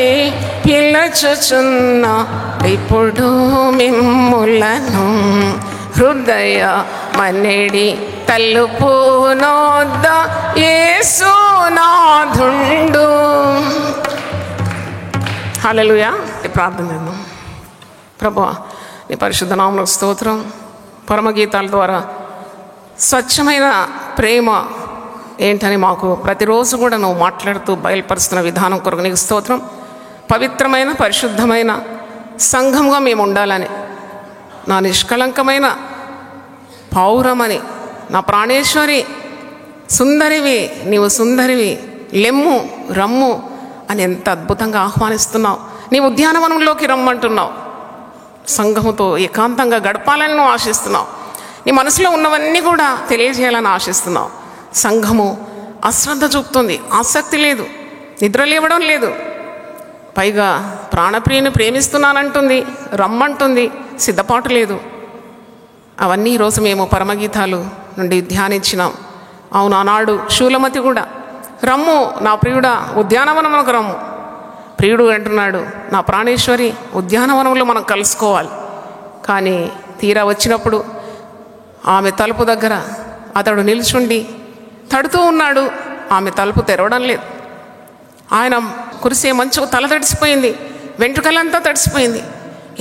పిలచుచున్నాడిప్పుడు మిమ్ములను, హృదయమనెడి తలుపు నొద్ద యేసునాథుండు. హల్లెలూయా. ప్రార్థన చేద్దాం. ప్రభువా, నీ పరిశుద్ధ నామమునకు స్తోత్రం. పరమగీతాల ద్వారా స్వచ్ఛమైన ప్రేమ ఏంటని మాకు ప్రతిరోజు కూడా నువ్వు మాట్లాడుతూ బయలుపరుస్తున్న విధానం కొరకు నీకు స్తోత్రం. పవిత్రమైన పరిశుద్ధమైన సంఘంగా మేము ఉండాలని, నా నిష్కళంకమైన పౌరమని, నా ప్రాణేశ్వరి సుందరివి, నీవు సుందరివి, లెమ్ము రమ్ము అని ఎంత అద్భుతంగా ఆహ్వానిస్తున్నావు. నీ ఉద్యానవనంలోకి రమ్మంటున్నావు. సంఘముతో ఏకాంతంగా గడపాలని నువ్వు ఆశిస్తున్నావు. నీ మనసులో ఉన్నవన్నీ కూడా తెలియజేయాలని ఆశిస్తున్నావు. సంఘము అశ్రద్ధ చూపుతుంది, ఆసక్తి లేదు, నిద్ర లేవడం లేదు, పైగా ప్రాణప్రియుని ప్రేమిస్తున్నానంటుంది, రమ్మంటుంది, సిద్ధపాటు లేదు. అవన్నీ ఈరోజు మేము పరమగీతాలు నుండి ధ్యానించినాం. అవును, ఆనాడు శూలమతి కూడా రమ్ము నా ప్రియుడా ఉద్యానవనమునకు రమ్ము. ప్రియుడు అంటున్నాడు, నా ప్రాణేశ్వరి ఉద్యానవనంలో మనం కలుసుకోవాలి. కానీ తీరా వచ్చినప్పుడు ఆమె తలుపు దగ్గర అతడు నిల్చుండి తడుతూ ఉన్నాడు. ఆమె తలుపు తెరవడం లేదు. ఆయన కురిసే మంచు తల తడిసిపోయింది, వెంట్రుకలంతా తడిసిపోయింది.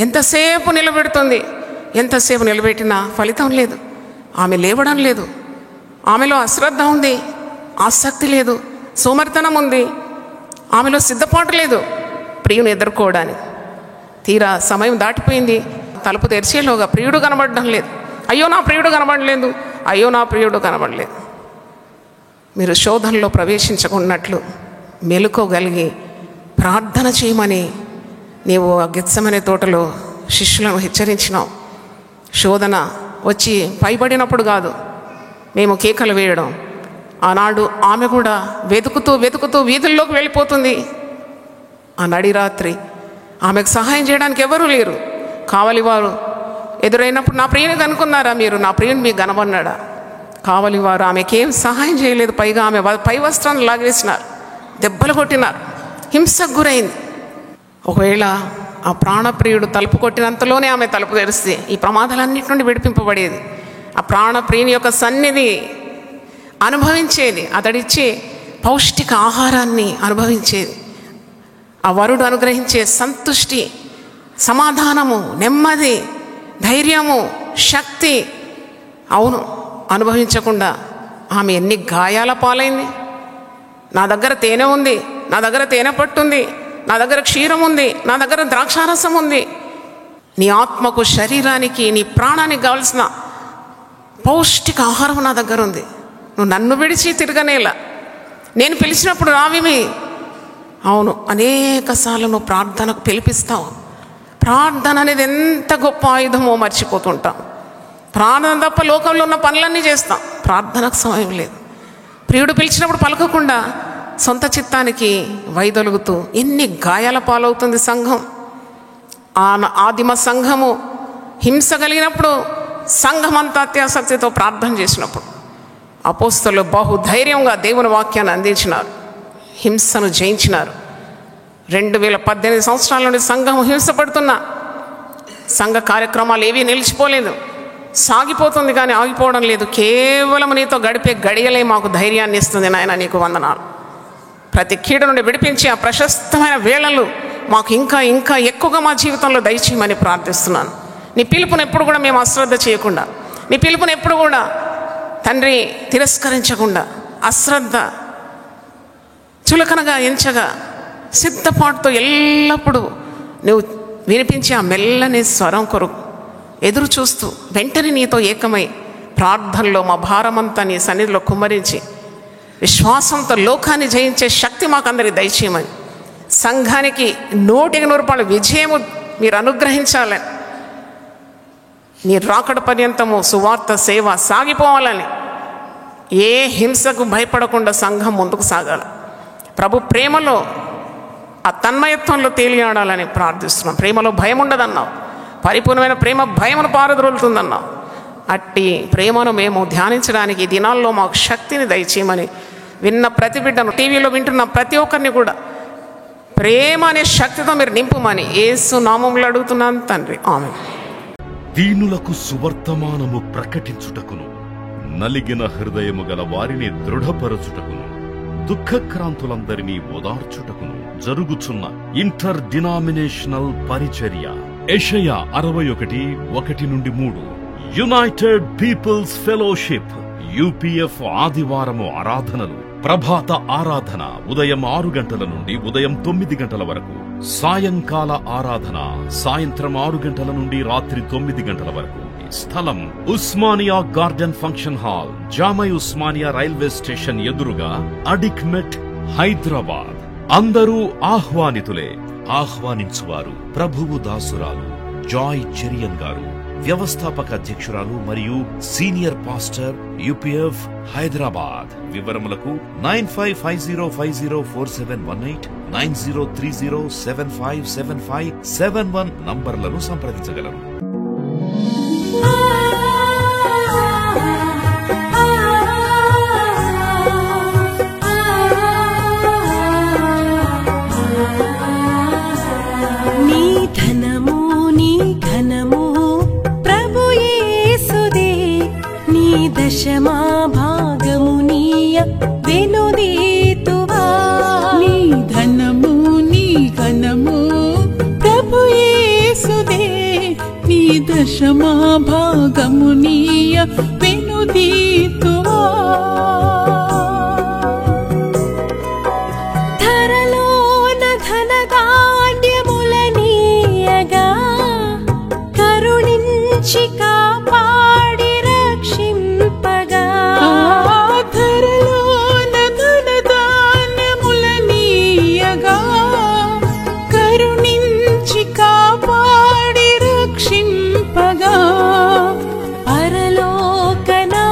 ఎంతసేపు నిలబెడుతుంది, ఎంతసేపు నిలబెట్టినా ఫలితం లేదు. ఆమె లేవడం లేదు. ఆమెలో అశ్రద్ధ ఉంది, ఆసక్తి లేదు, సోమరితనం ఉంది, ఆమెలో సిద్ధపాటు లేదు ప్రియుని ఎదుర్కోవడానికి. తీరా సమయం దాటిపోయింది. తలుపు తెరిచేలోగా ప్రియుడు కనబడడం లేదు. అయ్యో నా ప్రియుడు కనబడలేదు, అయ్యో నా ప్రియుడు కనబడలేదు. మీరు శోధనలో ప్రవేశించకున్నట్లు మెలుకోగలిగి ప్రార్థన చేయమని నీవు ఆ గెత్సెమనే తోటలో శిష్యులను హెచ్చరించినావు. శోధన వచ్చి పైబడినప్పుడు కాదు మేము కేకలు వేయడం. ఆనాడు ఆమె కూడా వెతుకుతూ వెతుకుతూ వీధుల్లోకి వెళ్ళిపోతుంది. ఆ నడిరాత్రి ఆమెకు సహాయం చేయడానికి ఎవరూ లేరు. కావలివారు ఎదురైనప్పుడు నా ప్రియుని కనుక్కున్నారా మీరు, నా ప్రియుని మీకు కనబడినాడా? కావలివారు ఆమెకేం సహాయం చేయలేదు. పైగా ఆమె పై వస్త్రాన్ని లాగేసినారు, దెబ్బలు కొట్టినారు, హింసకు గురైంది. ఒకవేళ ఆ ప్రాణప్రియుడు తలుపు కొట్టినంతలోనే ఆమె తలుపు తెరిస్తే ఈ ప్రమాదాలన్నిటి నుండి విడిపింపబడేది. ఆ ప్రాణప్రియుని యొక్క సన్నిధి అనుభవించేది, అతడిచ్చే పౌష్టిక ఆహారాన్ని అనుభవించేది. ఆ వరుడు అనుగ్రహించే సంతుష్టి, సమాధానము, నెమ్మది, ధైర్యము, శక్తి అవును అనుభవించకుండా ఆమె ఎన్ని గాయాల పాలైంది. నా దగ్గర తేనె ఉంది, నా దగ్గర తేనె పట్టుంది, నా దగ్గర క్షీరం ఉంది, నా దగ్గర ద్రాక్షారసం ఉంది. నీ ఆత్మకు, శరీరానికి, నీ ప్రాణానికి కావలసిన పౌష్టిక ఆహారం నా దగ్గర ఉంది. నువ్వు నన్ను విడిచి తిరగనేలా, నేను పిలిచినప్పుడు రావిమి. అవును, అనేక సార్లు నువ్వు ప్రార్థనకు పిలిపిస్తావు. ప్రార్థన అనేది ఎంత గొప్ప ఆయుధమో మర్చిపోతుంటాం. ప్రార్థన తప్ప లోకంలో ఉన్న పనులన్నీ చేస్తాం, ప్రార్థనకు సమయం లేదు. ప్రియుడు పిలిచినప్పుడు పలకకుండా సొంత చిత్తానికి వైదొలుగుతూ ఎన్ని గాయాల పాలవుతుంది సంఘం. ఆదిమ సంఘము హింస కలిగినప్పుడు సంఘమంతా అత్యాసక్తితో ప్రార్థన చేసినప్పుడు అపోస్తలులు బహుధైర్యంగా దేవుని వాక్యాన్ని అందించినారు, హింసను జయించినారు. 2018 సంవత్సరాల నుండి సంఘం హింసపడుతున్న సంఘ కార్యక్రమాలు ఏవీ నిలిచిపోలేదు, సాగిపోతుంది కానీ ఆగిపోవడం లేదు. కేవలం నీతో గడిపే గడియలే మాకు ధైర్యాన్ని ఇస్తుంది నాయన, నీకు వందనాలు. ప్రతి కీడు నుండి విడిపించి ఆ ప్రశస్తమైన వేళలు మాకు ఇంకా ఇంకా ఎక్కువగా మా జీవితంలో దయచేయమని ప్రార్థిస్తున్నాను. నీ పిలుపుని ఎప్పుడు కూడా మేము అశ్రద్ధ చేయకుండా, నీ పిలుపుని ఎప్పుడు కూడా తండ్రి తిరస్కరించకుండా, అశ్రద్ధ చులకనగా ఎంచగా సిద్ధపాటుతో ఎల్లప్పుడూ నువ్వు వినిపించే ఆ మెల్లని స్వరం కొరకు ఎదురు చూస్తూ వెంటనే నీతో ఏకమై ప్రార్థనలో మా భారమంతా నీ సన్నిధిలో కుమ్మరించి విశ్వాసంతో లోకాన్ని జయించే శక్తి మాకందరికి దయచేయమని, సంఘానికి 100% విజయము మీరు అనుగ్రహించాలని, నీ రాకడ పర్యంతము సువార్త సేవ సాగిపోవాలని, ఏ హింసకు భయపడకుండా సంఘం ముందుకు సాగాలి. ప్రభు ప్రేమలో ఆ తన్మయత్వంలో తేలియాడాలని ప్రార్థిస్తున్నాం. ప్రేమలో భయం ఉండదన్నావు, పరిపూర్ణమైన ప్రేమ భయమును పారద్రోలుతుందన్నావు. అట్టి ప్రేమను మేము ధ్యానించడానికి ఈ దినాల్లో మాకు శక్తిని దయచేయమని, విన్న ప్రతి బిడ్డను, టీవీలో వింటున్న ప్రతి ఒక్కరిని కూడా ప్రేమ అనే శక్తితో మీరు నింపుమని యేసు నామములో అడుగుతున్నాను తండ్రి, ఆమేన్. దీనులకు సువర్తమానము ప్రకటించుటకును, నలిగిన హృదయము గల వారిని దృఢపరచుటకును, దుఃఖక్రాంతులందరినీ ఓదార్చుటకును జరుగుచున్న ఇంటర్ డినామినేషనల్ పరిచర్య. యెషయా 61:1-3. యునైటెడ్ పీపుల్స్ ఫెలోషిప్ UPF ఆదివారము ఆరాధనలు. ప్రభాత ఆరాధన ఉదయం 6 గంటల నుండి ఉదయం 9 గంటల వరకు. సాయంకాల ఆరాధన సాయంత్రం 6 గంటల నుండి రాత్రి 9 గంటల వరకు. స్థలం Osmania garden function hall, జామై Osmania railway station ఎదురుగా, అడిక్మెట్, హైదరాబాద్. అందరూ ఆహ్వానితులే. ఆహ్వానించువారు ప్రభువు దాసురాలు జాయ్ చెరియన్ గారు, వ్యవస్థాపక అధ్యక్షురాలు మరియు సీనియర్ పాస్టర్ UPF హైదరాబాద్. వివరములకు 9550504718, 9030757571 నంబర్లను సంప్రదించగలరు. దశమా భాగమునీయ వెనుదీతువా. నీ ధనము నీ ఘనము ప్రభు యేసుదే, నీ దశమా భాగమునీయ వెనుదీతువా. ధరలోన ధనధాన్యములనీయగా కరుణించి కాపాడి రక్షింపగా. ధరలోన ధనధాన్యములనీయగా కరుణించి కాపాడి రక్షింపగా. పరలోకనాదుండు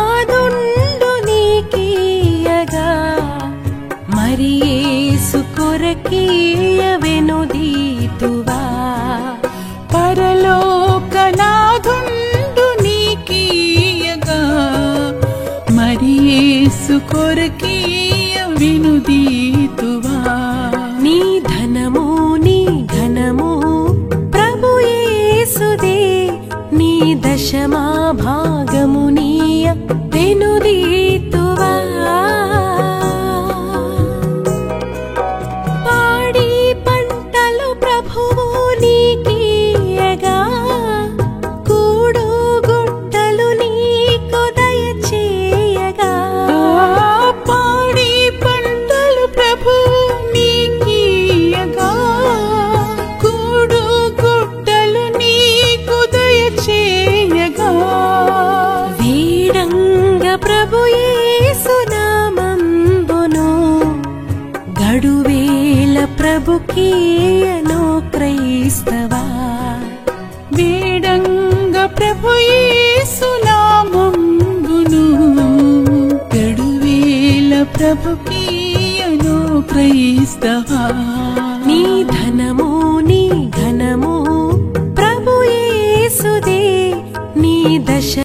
నీకీయగా మరి యేసు కొరకీయ వెనుదీతువా. పరలోకనాదుండు నీకీయగా మరి యేసు కొరకీయ వెనుదీతువా. నీ ధనము నీ ఘనము ప్రభు యేసుదే, నీ దశమా భాగమునీయ వెనుదీతువా. పాడి పంటలు ప్రభువు నీకీయగా కూడు గుట్టలు నీకు దయచేయగా. పాడి పంటలు ప్రభువు నీకీయగా కూడు గుట్టలు నీకు దయచేయగా. వీడంగ ప్రభు యేసు నామంబును గడువేల ప్రభుకీయను క్రైస్తవా. వీడంగ ప్రభు యేసు నామంబును గడువేల ప్రభుకీయను క్రైస్తవా నీ ధనము నీ ఘనము ప్రభు యేసుదే నీ దశ